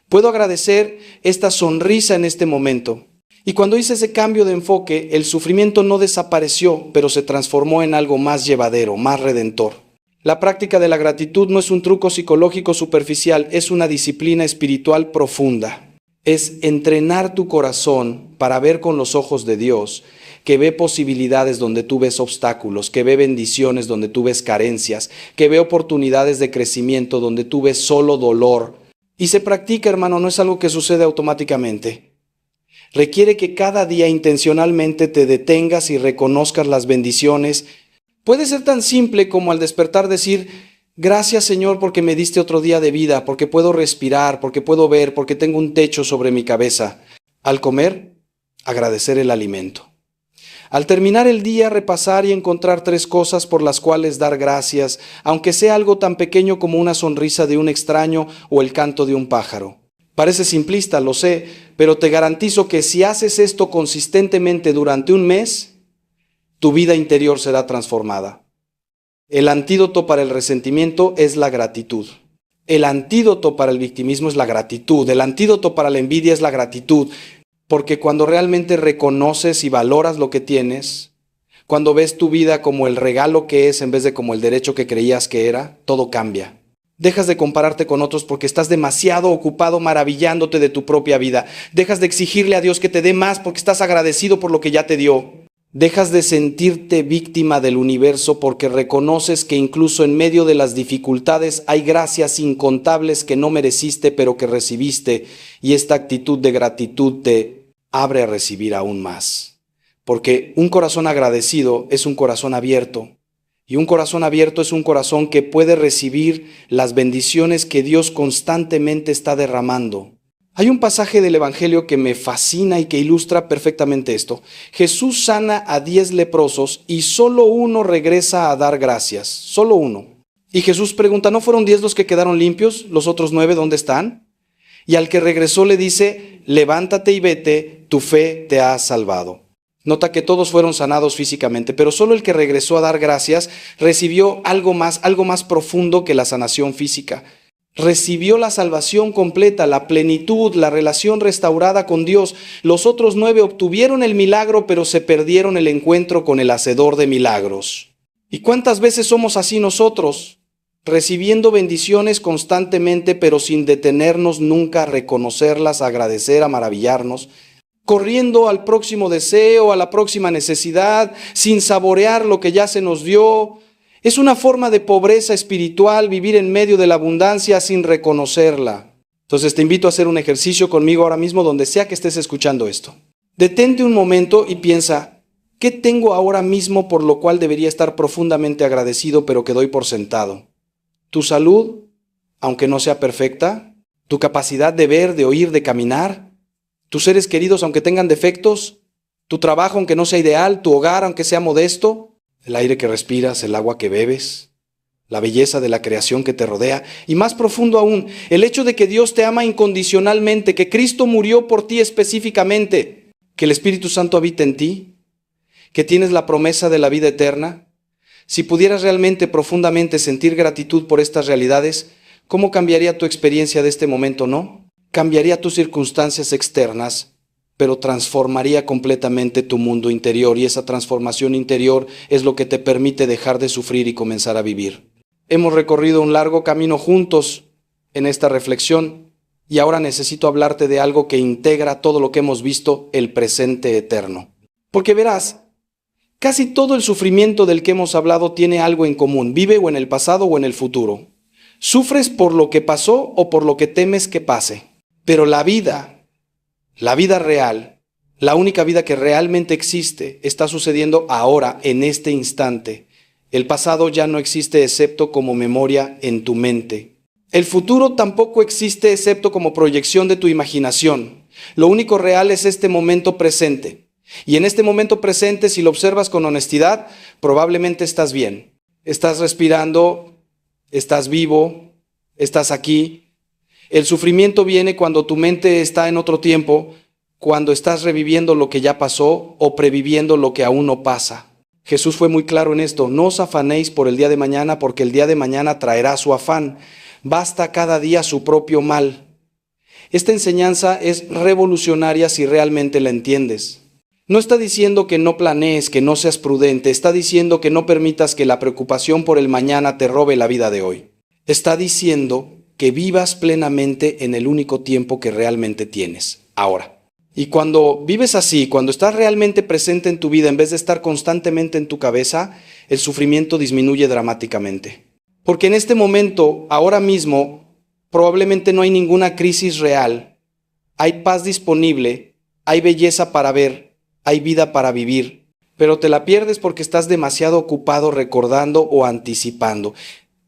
Puedo agradecer esta sonrisa en este momento. Y cuando hice ese cambio de enfoque, el sufrimiento no desapareció, pero se transformó en algo más llevadero, más redentor. La práctica de la gratitud no es un truco psicológico superficial, es una disciplina espiritual profunda. Es entrenar tu corazón para ver con los ojos de Dios, que ve posibilidades donde tú ves obstáculos, que ve bendiciones donde tú ves carencias, que ve oportunidades de crecimiento donde tú ves solo dolor. Y se practica, hermano, no es algo que sucede automáticamente. Requiere que cada día intencionalmente te detengas y reconozcas las bendiciones. Puede ser tan simple como al despertar decir: gracias, Señor, porque me diste otro día de vida, porque puedo respirar, porque puedo ver, porque tengo un techo sobre mi cabeza. Al comer, agradecer el alimento. Al terminar el día, repasar y encontrar 3 cosas por las cuales dar gracias, aunque sea algo tan pequeño como una sonrisa de un extraño o el canto de un pájaro. Parece simplista, lo sé, pero te garantizo que si haces esto consistentemente durante un mes, tu vida interior será transformada. El antídoto para el resentimiento es la gratitud. El antídoto para el victimismo es la gratitud. El antídoto para la envidia es la gratitud. Porque cuando realmente reconoces y valoras lo que tienes, cuando ves tu vida como el regalo que es en vez de como el derecho que creías que era, todo cambia. Dejas de compararte con otros porque estás demasiado ocupado maravillándote de tu propia vida. Dejas de exigirle a Dios que te dé más porque estás agradecido por lo que ya te dio. Dejas de sentirte víctima del universo porque reconoces que incluso en medio de las dificultades hay gracias incontables que no mereciste pero que recibiste, y esta actitud de gratitud te abre a recibir aún más. Porque un corazón agradecido es un corazón abierto, y un corazón abierto es un corazón que puede recibir las bendiciones que Dios constantemente está derramando. Hay un pasaje del Evangelio que me fascina y que ilustra perfectamente esto. Jesús sana a 10 leprosos y solo uno regresa a dar gracias, solo uno. Y Jesús pregunta, ¿no fueron 10 los que quedaron limpios? ¿Los otros 9 dónde están? Y al que regresó le dice, levántate y vete, tu fe te ha salvado. Nota que todos fueron sanados físicamente, pero solo el que regresó a dar gracias recibió algo más profundo que la sanación física. Recibió la salvación completa, la plenitud, la relación restaurada con Dios. Los otros 9 obtuvieron el milagro, pero se perdieron el encuentro con el hacedor de milagros. ¿Y cuántas veces somos así nosotros? Recibiendo bendiciones constantemente, pero sin detenernos nunca a reconocerlas, a agradecer, a maravillarnos. Corriendo al próximo deseo, a la próxima necesidad, sin saborear lo que ya se nos dio. Es una forma de pobreza espiritual vivir en medio de la abundancia sin reconocerla. Entonces te invito a hacer un ejercicio conmigo ahora mismo donde sea que estés escuchando esto. Detente un momento y piensa, ¿qué tengo ahora mismo por lo cual debería estar profundamente agradecido pero que doy por sentado? ¿Tu salud, aunque no sea perfecta? ¿Tu capacidad de ver, de oír, de caminar? ¿Tus seres queridos aunque tengan defectos? ¿Tu trabajo aunque no sea ideal? ¿Tu hogar aunque sea modesto? El aire que respiras, el agua que bebes, la belleza de la creación que te rodea, y más profundo aún, el hecho de que Dios te ama incondicionalmente, que Cristo murió por ti específicamente, que el Espíritu Santo habita en ti, que tienes la promesa de la vida eterna? Si pudieras realmente profundamente sentir gratitud por estas realidades, ¿cómo cambiaría tu experiencia de este momento, no? Cambiaría tus circunstancias externas, pero transformaría completamente tu mundo interior, y esa transformación interior es lo que te permite dejar de sufrir y comenzar a vivir. Hemos recorrido un largo camino juntos en esta reflexión, y ahora necesito hablarte de algo que integra todo lo que hemos visto, el presente eterno. Porque verás, casi todo el sufrimiento del que hemos hablado tiene algo en común, vive o en el pasado o en el futuro. Sufres por lo que pasó o por lo que temes que pase. Pero la vida real, la única vida que realmente existe, está sucediendo ahora, en este instante. El pasado ya no existe excepto como memoria en tu mente. El futuro tampoco existe excepto como proyección de tu imaginación. Lo único real es este momento presente. Y en este momento presente, si lo observas con honestidad, probablemente estás bien. Estás respirando, estás vivo, estás aquí. El sufrimiento viene cuando tu mente está en otro tiempo, cuando estás reviviendo lo que ya pasó o previviendo lo que aún no pasa. Jesús fue muy claro en esto: no os afanéis por el día de mañana, porque el día de mañana traerá su afán. Basta cada día su propio mal. Esta enseñanza es revolucionaria si realmente la entiendes. No está diciendo que no planees, que no seas prudente, está diciendo que no permitas que la preocupación por el mañana te robe la vida de hoy. Está diciendo que vivas plenamente en el único tiempo que realmente tienes, ahora. Y cuando vives así, cuando estás realmente presente en tu vida en vez de estar constantemente en tu cabeza, el sufrimiento disminuye dramáticamente. Porque en este momento, ahora mismo, probablemente no hay ninguna crisis real, hay paz disponible, hay belleza para ver, hay vida para vivir, pero te la pierdes porque estás demasiado ocupado recordando o anticipando.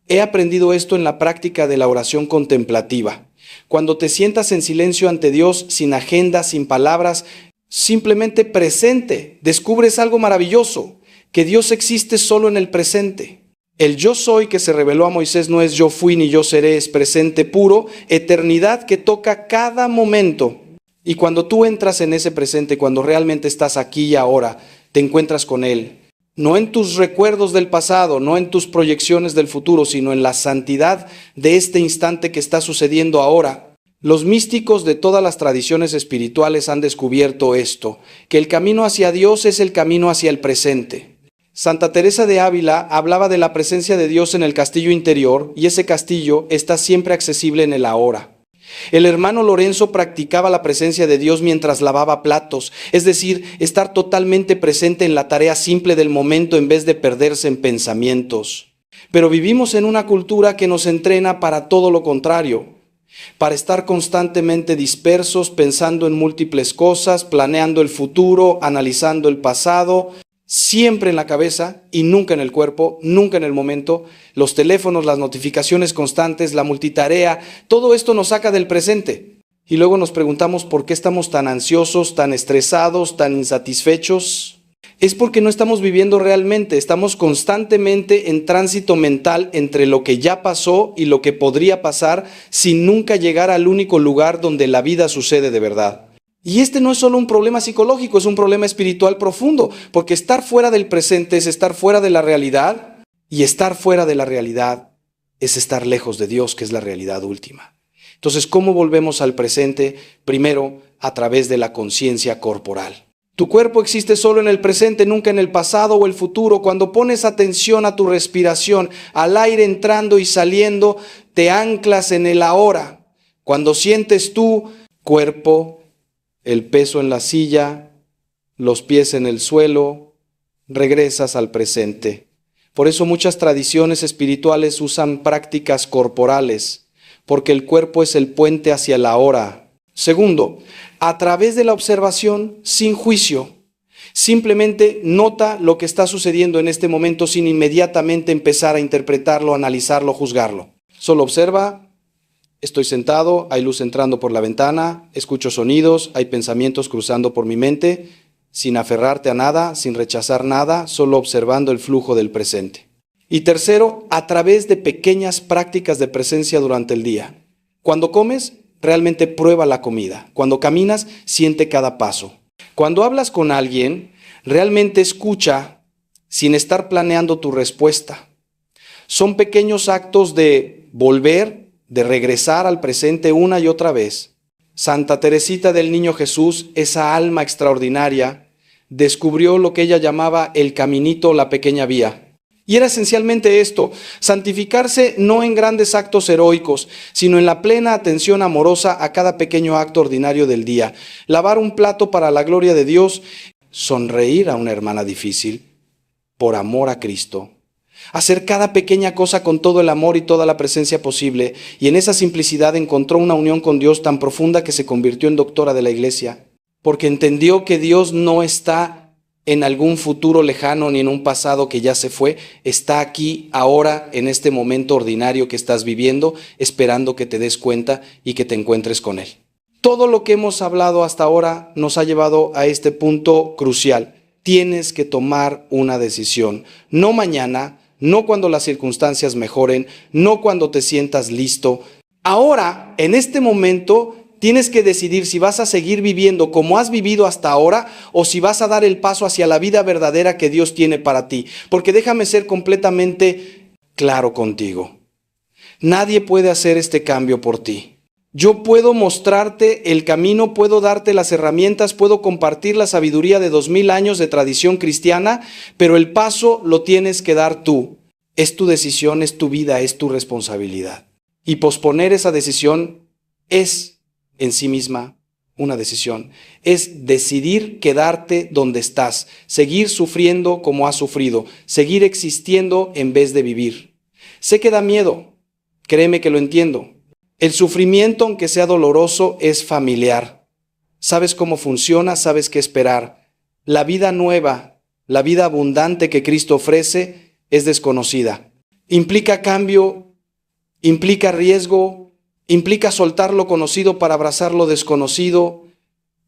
He aprendido esto en la práctica de la oración contemplativa. Cuando te sientas en silencio ante Dios, sin agenda, sin palabras, simplemente presente, descubres algo maravilloso, que Dios existe solo en el presente. El yo soy que se reveló a Moisés no es yo fui ni yo seré, es presente puro, eternidad que toca cada momento. Y cuando tú entras en ese presente, cuando realmente estás aquí y ahora, te encuentras con Él. No en tus recuerdos del pasado, no en tus proyecciones del futuro, sino en la santidad de este instante que está sucediendo ahora. Los místicos de todas las tradiciones espirituales han descubierto esto, que el camino hacia Dios es el camino hacia el presente. Santa Teresa de Ávila hablaba de la presencia de Dios en el castillo interior, y ese castillo está siempre accesible en el ahora. El hermano Lorenzo practicaba la presencia de Dios mientras lavaba platos, es decir, estar totalmente presente en la tarea simple del momento en vez de perderse en pensamientos. Pero vivimos en una cultura que nos entrena para todo lo contrario, para estar constantemente dispersos, pensando en múltiples cosas, planeando el futuro, analizando el pasado, siempre en la cabeza y nunca en el cuerpo, nunca en el momento. Los teléfonos, las notificaciones constantes, la multitarea, todo esto nos saca del presente. Y luego nos preguntamos por qué estamos tan ansiosos, tan estresados, tan insatisfechos. Es porque no estamos viviendo realmente, estamos constantemente en tránsito mental entre lo que ya pasó y lo que podría pasar sin nunca llegar al único lugar donde la vida sucede de verdad. Y este no es solo un problema psicológico, es un problema espiritual profundo, porque estar fuera del presente es estar fuera de la realidad, y estar fuera de la realidad es estar lejos de Dios, que es la realidad última. Entonces, ¿cómo volvemos al presente? Primero, a través de la conciencia corporal. Tu cuerpo existe solo en el presente, nunca en el pasado o el futuro. Cuando pones atención a tu respiración, al aire entrando y saliendo, te anclas en el ahora. Cuando sientes tu cuerpo, el peso en la silla, los pies en el suelo, regresas al presente. Por eso muchas tradiciones espirituales usan prácticas corporales, porque el cuerpo es el puente hacia el ahora. Segundo, a través de la observación sin juicio. Simplemente nota lo que está sucediendo en este momento sin inmediatamente empezar a interpretarlo, analizarlo, juzgarlo. Solo observa. Estoy sentado, hay luz entrando por la ventana, escucho sonidos, hay pensamientos cruzando por mi mente, sin aferrarte a nada, sin rechazar nada, solo observando el flujo del presente. Y tercero, a través de pequeñas prácticas de presencia durante el día. Cuando comes, realmente prueba la comida. Cuando caminas, siente cada paso. Cuando hablas con alguien, Realmente escucha sin estar planeando tu respuesta. Son pequeños actos de volver, de regresar al presente una y otra vez. Santa Teresita del Niño Jesús, esa alma extraordinaria, descubrió lo que ella llamaba el caminito, la pequeña vía. Y era esencialmente esto: santificarse no en grandes actos heroicos, sino en la plena atención amorosa a cada pequeño acto ordinario del día. Lavar un plato para la gloria de Dios, sonreír a una hermana difícil, por amor a Cristo. Hacer cada pequeña cosa con todo el amor y toda la presencia posible, y en esa simplicidad encontró una unión con Dios tan profunda que se convirtió en doctora de la Iglesia, porque entendió que Dios no está en algún futuro lejano ni en un pasado que ya se fue, está aquí, ahora, en este momento ordinario que estás viviendo, esperando que te des cuenta y que te encuentres con Él. Todo lo que hemos hablado hasta ahora nos ha llevado a este punto crucial. Tienes que tomar una decisión, no mañana, no cuando las circunstancias mejoren, no cuando te sientas listo. Ahora, en este momento, tienes que decidir si vas a seguir viviendo como has vivido hasta ahora o si vas a dar el paso hacia la vida verdadera que Dios tiene para ti. Porque déjame ser completamente claro contigo. Nadie puede hacer este cambio por ti. Yo puedo mostrarte el camino, puedo darte las herramientas, puedo compartir la sabiduría de 2000 años de tradición cristiana, pero el paso lo tienes que dar tú. Es tu decisión, es tu vida, es tu responsabilidad. Y posponer esa decisión es en sí misma una decisión. Es decidir quedarte donde estás, seguir sufriendo como has sufrido, seguir existiendo en vez de vivir. Sé que da miedo, créeme que lo entiendo. El sufrimiento, aunque sea doloroso, es familiar. Sabes cómo funciona, sabes qué esperar. La vida nueva, la vida abundante que Cristo ofrece es desconocida. Implica cambio, implica riesgo, implica soltar lo conocido para abrazar lo desconocido,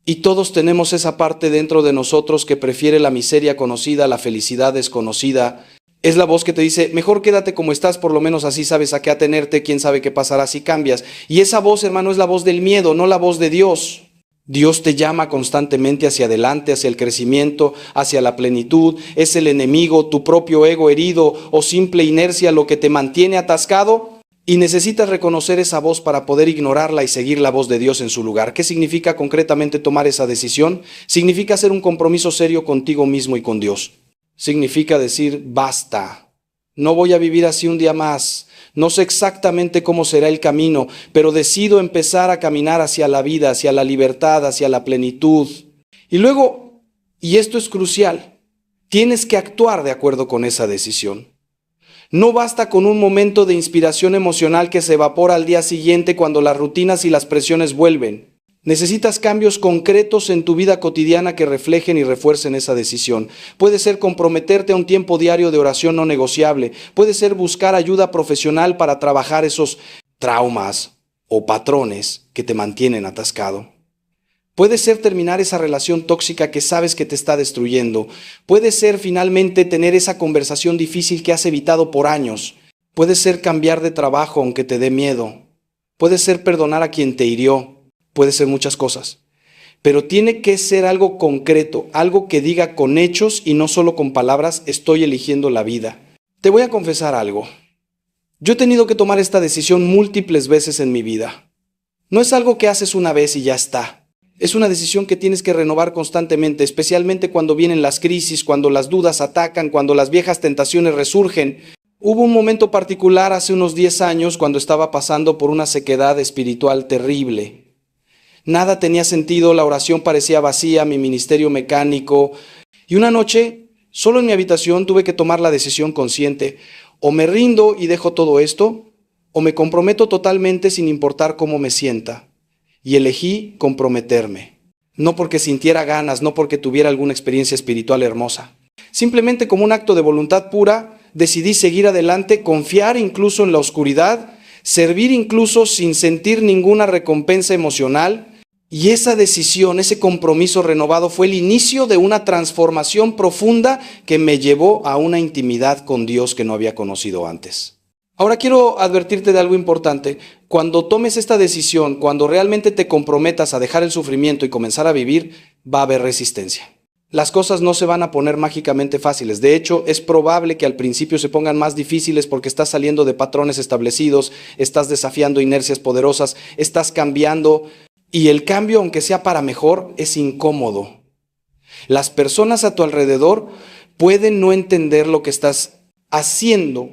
y todos tenemos esa parte dentro de nosotros que prefiere la miseria conocida a la felicidad desconocida. Es la voz que te dice, mejor quédate como estás, por lo menos así sabes a qué atenerte, quién sabe qué pasará si cambias. Y esa voz, hermano, es la voz del miedo, no la voz de Dios. Dios te llama constantemente hacia adelante, hacia el crecimiento, hacia la plenitud. ¿Es el enemigo, tu propio ego herido o simple inercia lo que te mantiene atascado? Y necesitas reconocer esa voz para poder ignorarla y seguir la voz de Dios en su lugar. ¿Qué significa concretamente tomar esa decisión? Significa hacer un compromiso serio contigo mismo y con Dios. Significa decir, basta, no voy a vivir así un día más. No sé exactamente cómo será el camino, pero decido empezar a caminar hacia la vida, hacia la libertad, hacia la plenitud. Y luego, y esto es crucial, tienes que actuar de acuerdo con esa decisión. No basta con un momento de inspiración emocional que se evapora al día siguiente cuando las rutinas y las presiones vuelven. Necesitas cambios concretos en tu vida cotidiana que reflejen y refuercen esa decisión. Puede ser comprometerte a un tiempo diario de oración no negociable. Puede ser buscar ayuda profesional para trabajar esos traumas o patrones que te mantienen atascado. Puede ser terminar esa relación tóxica que sabes que te está destruyendo. Puede ser finalmente tener esa conversación difícil que has evitado por años. Puede ser cambiar de trabajo aunque te dé miedo. Puede ser perdonar a quien te hirió. Puede ser muchas cosas. Pero tiene que ser algo concreto, algo que diga con hechos y no solo con palabras, estoy eligiendo la vida. Te voy a confesar algo. Yo he tenido que tomar esta decisión múltiples veces en mi vida. No es algo que haces una vez y ya está. Es una decisión que tienes que renovar constantemente, especialmente cuando vienen las crisis, cuando las dudas atacan, cuando las viejas tentaciones resurgen. Hubo un momento particular hace unos 10 años cuando estaba pasando por una sequedad espiritual terrible. Nada tenía sentido, la oración parecía vacía, mi ministerio mecánico. Y una noche, solo en mi habitación, tuve que tomar la decisión consciente. O me rindo y dejo todo esto, o me comprometo totalmente sin importar cómo me sienta. Y elegí comprometerme. No porque sintiera ganas, no porque tuviera alguna experiencia espiritual hermosa. Simplemente como un acto de voluntad pura, decidí seguir adelante, confiar incluso en la oscuridad, servir incluso sin sentir ninguna recompensa emocional. Y esa decisión, ese compromiso renovado fue el inicio de una transformación profunda que me llevó a una intimidad con Dios que no había conocido antes. Ahora quiero advertirte de algo importante. Cuando tomes esta decisión, cuando realmente te comprometas a dejar el sufrimiento y comenzar a vivir, va a haber resistencia. Las cosas no se van a poner mágicamente fáciles. De hecho, es probable que al principio se pongan más difíciles porque estás saliendo de patrones establecidos, estás desafiando inercias poderosas, estás cambiando, y el cambio, aunque sea para mejor, es incómodo. Las personas a tu alrededor pueden no entender lo que estás haciendo.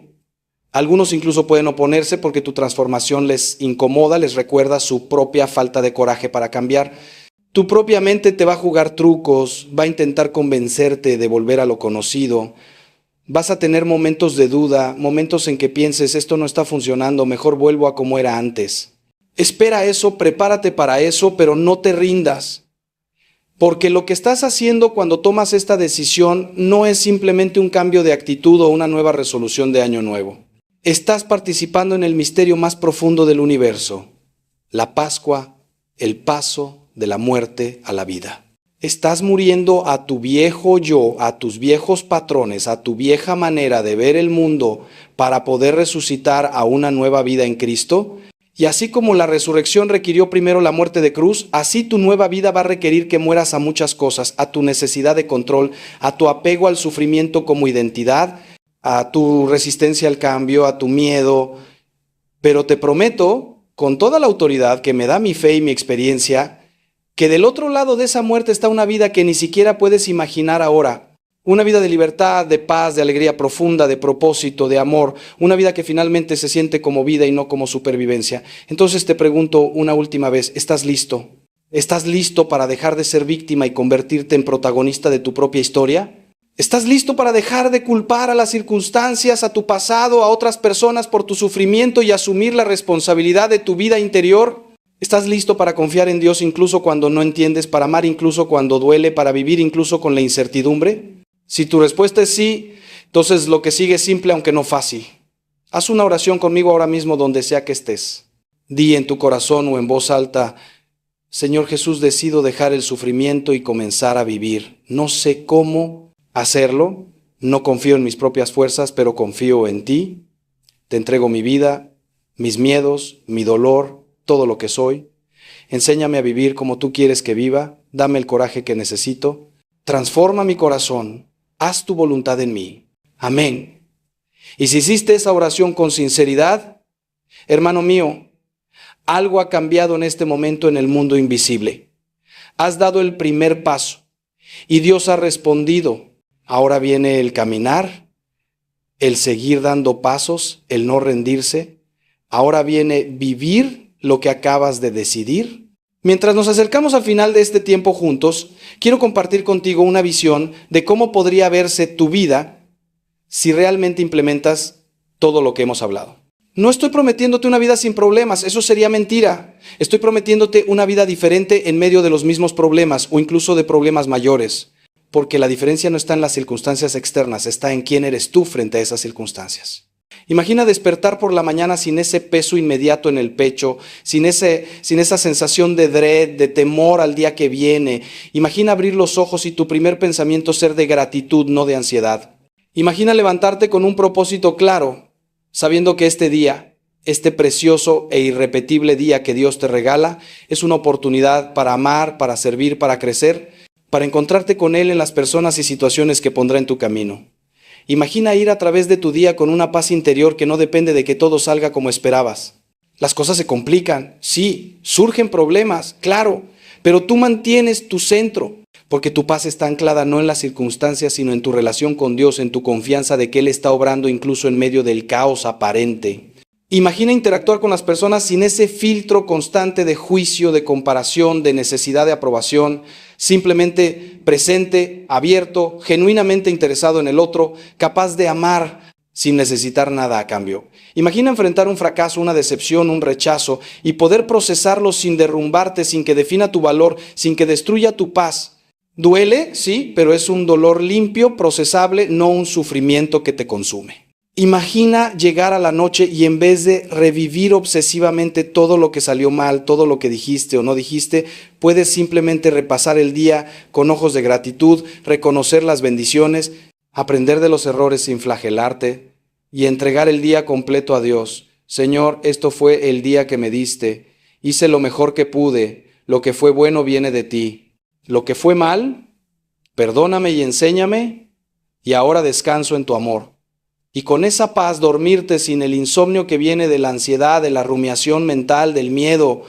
Algunos incluso pueden oponerse porque tu transformación les incomoda, les recuerda su propia falta de coraje para cambiar. Tu propia mente te va a jugar trucos, va a intentar convencerte de volver a lo conocido. Vas a tener momentos de duda, momentos en que pienses, esto no está funcionando, mejor vuelvo a como era antes. Espera eso, prepárate para eso, pero no te rindas. Porque lo que estás haciendo cuando tomas esta decisión no es simplemente un cambio de actitud o una nueva resolución de año nuevo. Estás participando en el misterio más profundo del universo, la Pascua, el paso de la muerte a la vida. Estás muriendo a tu viejo yo, a tus viejos patrones, a tu vieja manera de ver el mundo para poder resucitar a una nueva vida en Cristo. Y así como la resurrección requirió primero la muerte de cruz, así tu nueva vida va a requerir que mueras a muchas cosas, a tu necesidad de control, a tu apego al sufrimiento como identidad, a tu resistencia al cambio, a tu miedo. Pero te prometo, con toda la autoridad que me da mi fe y mi experiencia, que del otro lado de esa muerte está una vida que ni siquiera puedes imaginar ahora. Una vida de libertad, de paz, de alegría profunda, de propósito, de amor. Una vida que finalmente se siente como vida y no como supervivencia. Entonces te pregunto una última vez, ¿estás listo? ¿Estás listo para dejar de ser víctima y convertirte en protagonista de tu propia historia? ¿Estás listo para dejar de culpar a las circunstancias, a tu pasado, a otras personas por tu sufrimiento y asumir la responsabilidad de tu vida interior? ¿Estás listo para confiar en Dios incluso cuando no entiendes, para amar incluso cuando duele, para vivir incluso con la incertidumbre? Si tu respuesta es sí, entonces lo que sigue es simple aunque no fácil. Haz una oración conmigo ahora mismo donde sea que estés. Di en tu corazón o en voz alta, Señor Jesús, decido dejar el sufrimiento y comenzar a vivir. No sé cómo hacerlo, no confío en mis propias fuerzas, pero confío en ti. Te entrego mi vida, mis miedos, mi dolor, todo lo que soy. Enséñame a vivir como tú quieres que viva, dame el coraje que necesito, transforma mi corazón, haz tu voluntad en mí. Amén. Y si hiciste esa oración con sinceridad, hermano mío, algo ha cambiado en este momento en el mundo invisible. Has dado el primer paso y Dios ha respondido. Ahora viene el caminar, el seguir dando pasos, el no rendirse. Ahora viene vivir lo que acabas de decidir. Mientras nos acercamos al final de este tiempo juntos, quiero compartir contigo una visión de cómo podría verse tu vida si realmente implementas todo lo que hemos hablado. No estoy prometiéndote una vida sin problemas, eso sería mentira. Estoy prometiéndote una vida diferente en medio de los mismos problemas o incluso de problemas mayores, porque la diferencia no está en las circunstancias externas, está en quién eres tú frente a esas circunstancias. Imagina despertar por la mañana sin ese peso inmediato en el pecho, sin esa sensación de dread, de temor al día que viene. Imagina abrir los ojos y tu primer pensamiento ser de gratitud, no de ansiedad. Imagina levantarte con un propósito claro, sabiendo que este día, este precioso e irrepetible día que Dios te regala, es una oportunidad para amar, para servir, para crecer, para encontrarte con Él en las personas y situaciones que pondrá en tu camino. Imagina ir a través de tu día con una paz interior que no depende de que todo salga como esperabas. Las cosas se complican, sí, surgen problemas, claro, pero tú mantienes tu centro, porque tu paz está anclada no en las circunstancias, sino en tu relación con Dios, en tu confianza de que Él está obrando incluso en medio del caos aparente. Imagina interactuar con las personas sin ese filtro constante de juicio, de comparación, de necesidad de aprobación, simplemente presente, abierto, genuinamente interesado en el otro, capaz de amar sin necesitar nada a cambio. Imagina enfrentar un fracaso, una decepción, un rechazo y poder procesarlo sin derrumbarte, sin que defina tu valor, sin que destruya tu paz. Duele, sí, pero es un dolor limpio, procesable, no un sufrimiento que te consume. Imagina llegar a la noche y en vez de revivir obsesivamente todo lo que salió mal, todo lo que dijiste o no dijiste, puedes simplemente repasar el día con ojos de gratitud, reconocer las bendiciones, aprender de los errores sin flagelarte y entregar el día completo a Dios. Señor, esto fue el día que me diste, hice lo mejor que pude, lo que fue bueno viene de ti. Lo que fue mal, perdóname y enséñame, y ahora descanso en tu amor. Y con esa paz dormirte sin el insomnio que viene de la ansiedad, de la rumiación mental, del miedo.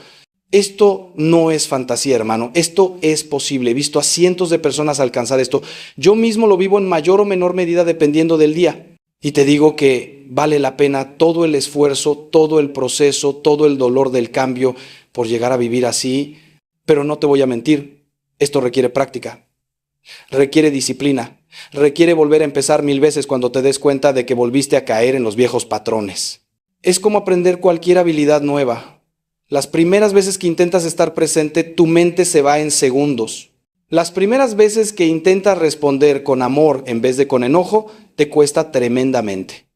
Esto no es fantasía, hermano. Esto es posible. He visto a cientos de personas alcanzar esto. Yo mismo lo vivo en mayor o menor medida dependiendo del día. Y te digo que vale la pena todo el esfuerzo, todo el proceso, todo el dolor del cambio por llegar a vivir así. Pero no te voy a mentir, esto requiere práctica, requiere disciplina, requiere volver a empezar 1000 veces cuando te des cuenta de que volviste a caer en los viejos patrones. Es como aprender cualquier habilidad nueva. Las primeras veces que intentas estar presente, tu mente se va en segundos. Las primeras veces que intentas responder con amor en vez de con enojo, te cuesta tremendamente.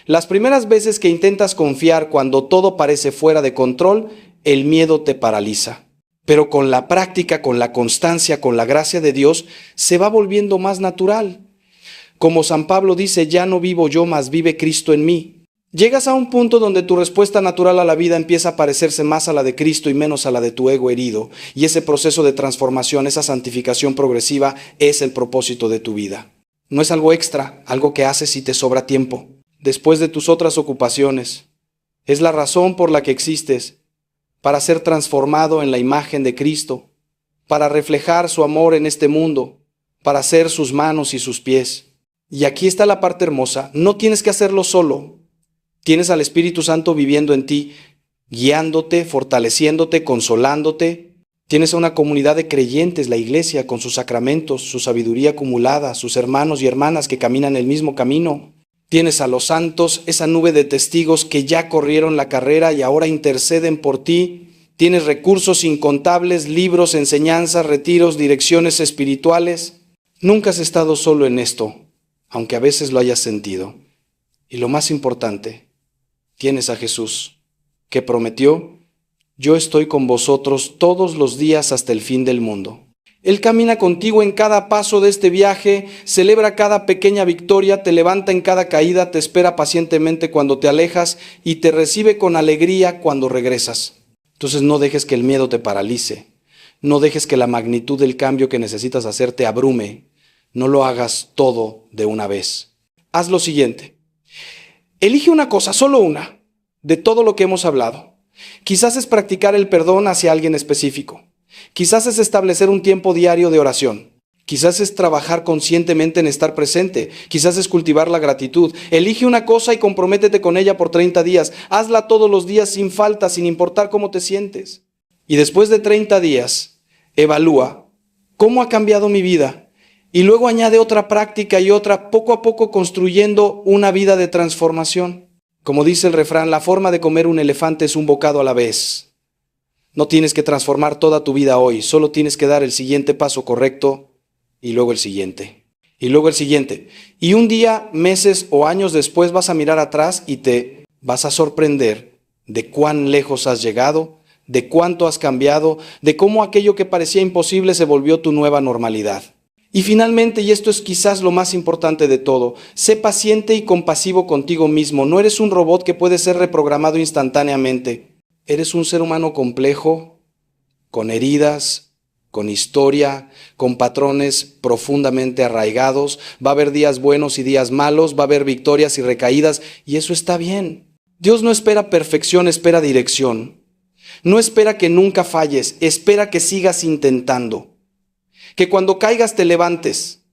Las primeras veces que intentas confiar cuando todo parece fuera de control, el miedo te paraliza. Pero con la práctica, con la constancia, con la gracia de Dios, se va volviendo más natural. Como San Pablo dice, ya no vivo yo, mas vive Cristo en mí. Llegas a un punto donde tu respuesta natural a la vida empieza a parecerse más a la de Cristo y menos a la de tu ego herido. Y ese proceso de transformación, esa santificación progresiva, es el propósito de tu vida. No es algo extra, algo que haces y te sobra tiempo. Después de tus otras ocupaciones. Es la razón por la que existes. Para ser transformado en la imagen de Cristo, para reflejar su amor en este mundo, para ser sus manos y sus pies. Y aquí está la parte hermosa, no tienes que hacerlo solo, tienes al Espíritu Santo viviendo en ti, guiándote, fortaleciéndote, consolándote. Tienes a una comunidad de creyentes, la iglesia, con sus sacramentos, su sabiduría acumulada, sus hermanos y hermanas que caminan el mismo camino. Tienes a los santos, esa nube de testigos que ya corrieron la carrera y ahora interceden por ti. Tienes recursos incontables, libros, enseñanzas, retiros, direcciones espirituales. Nunca has estado solo en esto, aunque a veces lo hayas sentido. Y lo más importante, tienes a Jesús, que prometió, yo estoy con vosotros todos los días hasta el fin del mundo. Él camina contigo en cada paso de este viaje, celebra cada pequeña victoria, te levanta en cada caída, te espera pacientemente cuando te alejas y te recibe con alegría cuando regresas. Entonces no dejes que el miedo te paralice, no dejes que la magnitud del cambio que necesitas hacer te abrume, no lo hagas todo de una vez. Haz lo siguiente, elige una cosa, solo una, de todo lo que hemos hablado. Quizás es practicar el perdón hacia alguien específico. Quizás es establecer un tiempo diario de oración. Quizás es trabajar conscientemente en estar presente. Quizás es cultivar la gratitud. Elige una cosa y comprométete con ella por 30 días. Hazla todos los días sin falta, sin importar cómo te sientes. Y después de 30 días, evalúa cómo ha cambiado mi vida. Y luego añade otra práctica y otra, poco a poco construyendo una vida de transformación. Como dice el refrán, la forma de comer un elefante es un bocado a la vez. No tienes que transformar toda tu vida hoy, solo tienes que dar el siguiente paso correcto y luego el siguiente. Y luego el siguiente. Y un día, meses o años después vas a mirar atrás y te vas a sorprender de cuán lejos has llegado, de cuánto has cambiado, de cómo aquello que parecía imposible se volvió tu nueva normalidad. Y finalmente, y esto es quizás lo más importante de todo, sé paciente y compasivo contigo mismo. No eres un robot que puede ser reprogramado instantáneamente. Eres un ser humano complejo, con heridas, con historia, con patrones profundamente arraigados. Va a haber días buenos y días malos, va a haber victorias y recaídas, y eso está bien. Dios no espera perfección, espera dirección. No espera que nunca falles, espera que sigas intentando. Que cuando caigas te levantes,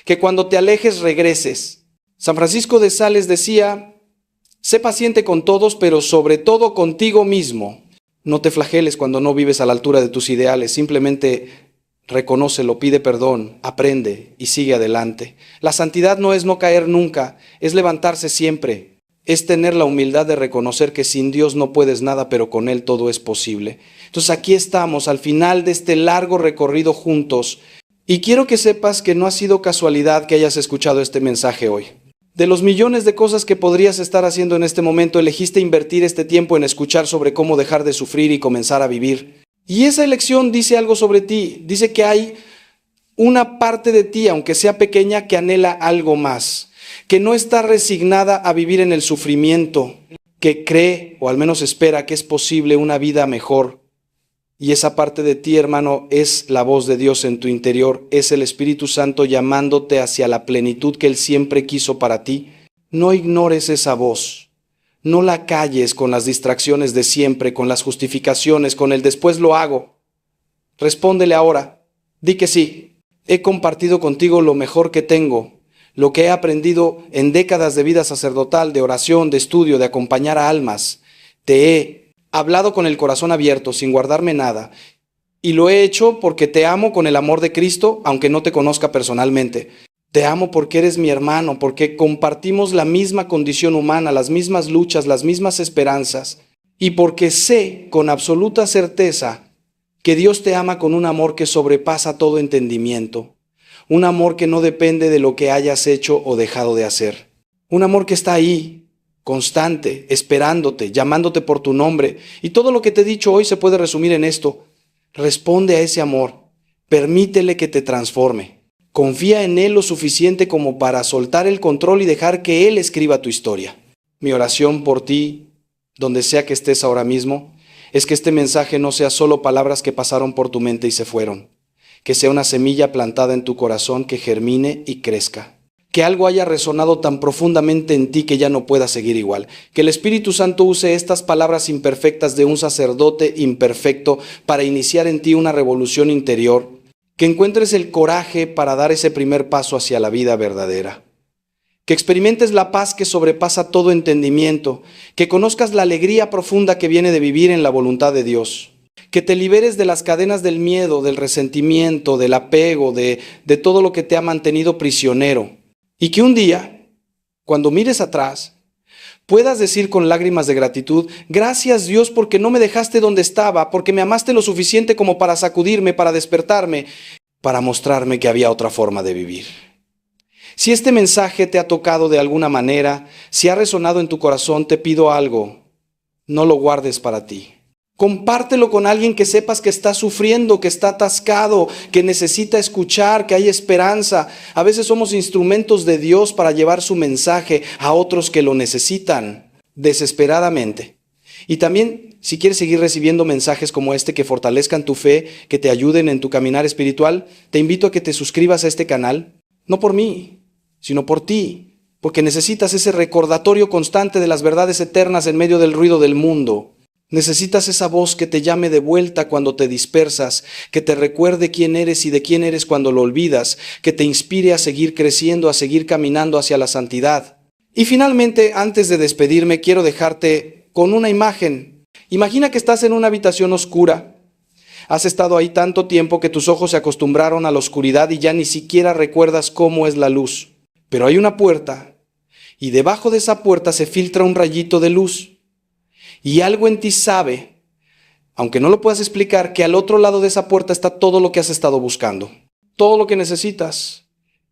que cuando te alejes regreses. San Francisco de Sales decía, sé paciente con todos, pero sobre todo contigo mismo. No te flageles cuando no vives a la altura de tus ideales, simplemente reconócelo, pide perdón, aprende y sigue adelante. La santidad no es no caer nunca, es levantarse siempre. Es tener la humildad de reconocer que sin Dios no puedes nada, pero con Él todo es posible. Entonces aquí estamos, al final de este largo recorrido juntos. Y quiero que sepas que no ha sido casualidad que hayas escuchado este mensaje hoy. De los millones de cosas que podrías estar haciendo en este momento, elegiste invertir este tiempo en escuchar sobre cómo dejar de sufrir y comenzar a vivir. Y esa elección dice algo sobre ti. Dice que hay una parte de ti, aunque sea pequeña, que anhela algo más. Que no está resignada a vivir en el sufrimiento. Que cree, o al menos espera, que es posible una vida mejor. Y esa parte de ti, hermano, es la voz de Dios en tu interior, es el Espíritu Santo llamándote hacia la plenitud que Él siempre quiso para ti. No ignores esa voz, no la calles con las distracciones de siempre, con las justificaciones, con el después lo hago. Respóndele ahora, di que sí, he compartido contigo lo mejor que tengo, lo que he aprendido en décadas de vida sacerdotal, de oración, de estudio, de acompañar a almas. Te he hablado con el corazón abierto, sin guardarme nada, y lo he hecho porque te amo con el amor de Cristo, aunque no te conozca personalmente. Te amo porque eres mi hermano, porque compartimos la misma condición humana, las mismas luchas, las mismas esperanzas, y porque sé con absoluta certeza que Dios te ama con un amor que sobrepasa todo entendimiento, un amor que no depende de lo que hayas hecho o dejado de hacer, un amor que está ahí, constante, esperándote, llamándote por tu nombre. Y todo lo que te he dicho hoy se puede resumir en esto. Responde a ese amor, permítele que te transforme. Confía en Él lo suficiente como para soltar el control y dejar que Él escriba tu historia. Mi oración por ti, donde sea que estés ahora mismo, es que este mensaje no sea solo palabras que pasaron por tu mente y se fueron, que sea una semilla plantada en tu corazón que germine y crezca. Que algo haya resonado tan profundamente en ti que ya no puedas seguir igual. Que el Espíritu Santo use estas palabras imperfectas de un sacerdote imperfecto para iniciar en ti una revolución interior. Que encuentres el coraje para dar ese primer paso hacia la vida verdadera. Que experimentes la paz que sobrepasa todo entendimiento. Que conozcas la alegría profunda que viene de vivir en la voluntad de Dios. Que te liberes de las cadenas del miedo, del resentimiento, del apego, de todo lo que te ha mantenido prisionero. Y que un día, cuando mires atrás, puedas decir con lágrimas de gratitud: gracias Dios porque no me dejaste donde estaba, porque me amaste lo suficiente como para sacudirme, para despertarme, para mostrarme que había otra forma de vivir. Si este mensaje te ha tocado de alguna manera, si ha resonado en tu corazón, te pido algo: no lo guardes para ti. Compártelo con alguien que sepas que está sufriendo, que está atascado, que necesita escuchar, que hay esperanza. A veces somos instrumentos de Dios para llevar su mensaje a otros que lo necesitan desesperadamente. Y también, si quieres seguir recibiendo mensajes como este que fortalezcan tu fe, que te ayuden en tu caminar espiritual, te invito a que te suscribas a este canal, no por mí, sino por ti, porque necesitas ese recordatorio constante de las verdades eternas en medio del ruido del mundo. Necesitas esa voz que te llame de vuelta cuando te dispersas, que te recuerde quién eres y de quién eres cuando lo olvidas, que te inspire a seguir creciendo, a seguir caminando hacia la santidad. Y finalmente, antes de despedirme, quiero dejarte con una imagen. Imagina que estás en una habitación oscura. Has estado ahí tanto tiempo que tus ojos se acostumbraron a la oscuridad y ya ni siquiera recuerdas cómo es la luz. Pero hay una puerta y debajo de esa puerta se filtra un rayito de luz. Y algo en ti sabe, aunque no lo puedas explicar, que al otro lado de esa puerta está todo lo que has estado buscando. Todo lo que necesitas.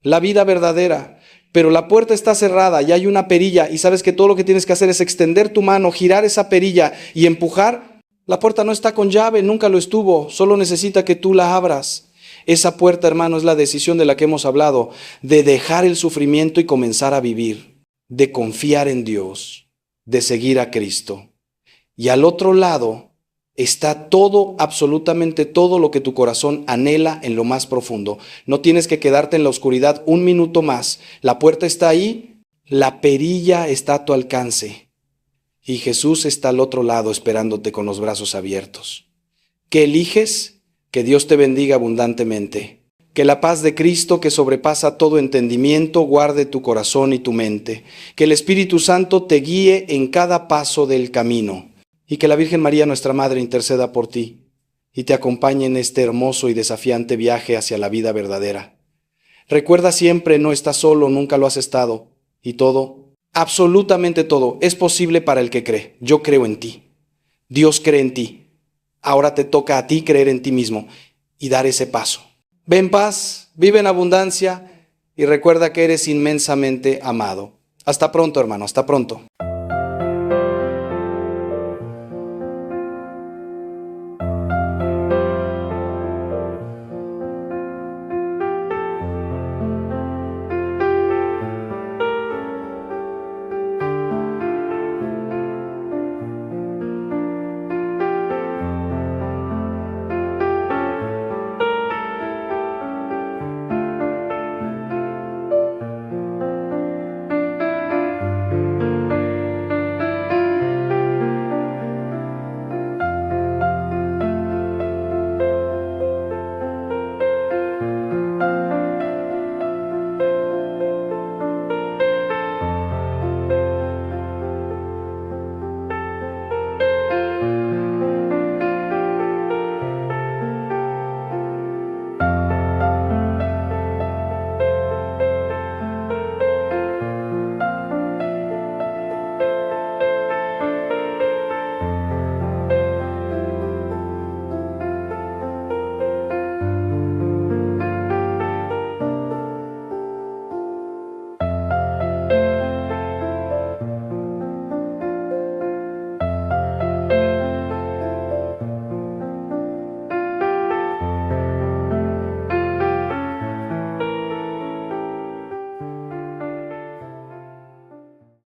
La vida verdadera. Pero la puerta está cerrada y hay una perilla y sabes que todo lo que tienes que hacer es extender tu mano, girar esa perilla y empujar. La puerta no está con llave, nunca lo estuvo, solo necesita que tú la abras. Esa puerta, hermano, es la decisión de la que hemos hablado, de dejar el sufrimiento y comenzar a vivir, de confiar en Dios, de seguir a Cristo. Y al otro lado está todo, absolutamente todo lo que tu corazón anhela en lo más profundo. No tienes que quedarte en la oscuridad un minuto más. La puerta está ahí, la perilla está a tu alcance. Y Jesús está al otro lado esperándote con los brazos abiertos. ¿Qué eliges? Que Dios te bendiga abundantemente. Que la paz de Cristo, que sobrepasa todo entendimiento, guarde tu corazón y tu mente. Que el Espíritu Santo te guíe en cada paso del camino. Y que la Virgen María, nuestra Madre, interceda por ti y te acompañe en este hermoso y desafiante viaje hacia la vida verdadera. Recuerda siempre, no estás solo, nunca lo has estado. Y todo, absolutamente todo, es posible para el que cree. Yo creo en ti. Dios cree en ti. Ahora te toca a ti creer en ti mismo y dar ese paso. Ve en paz, vive en abundancia y recuerda que eres inmensamente amado. Hasta pronto, hermano, hasta pronto.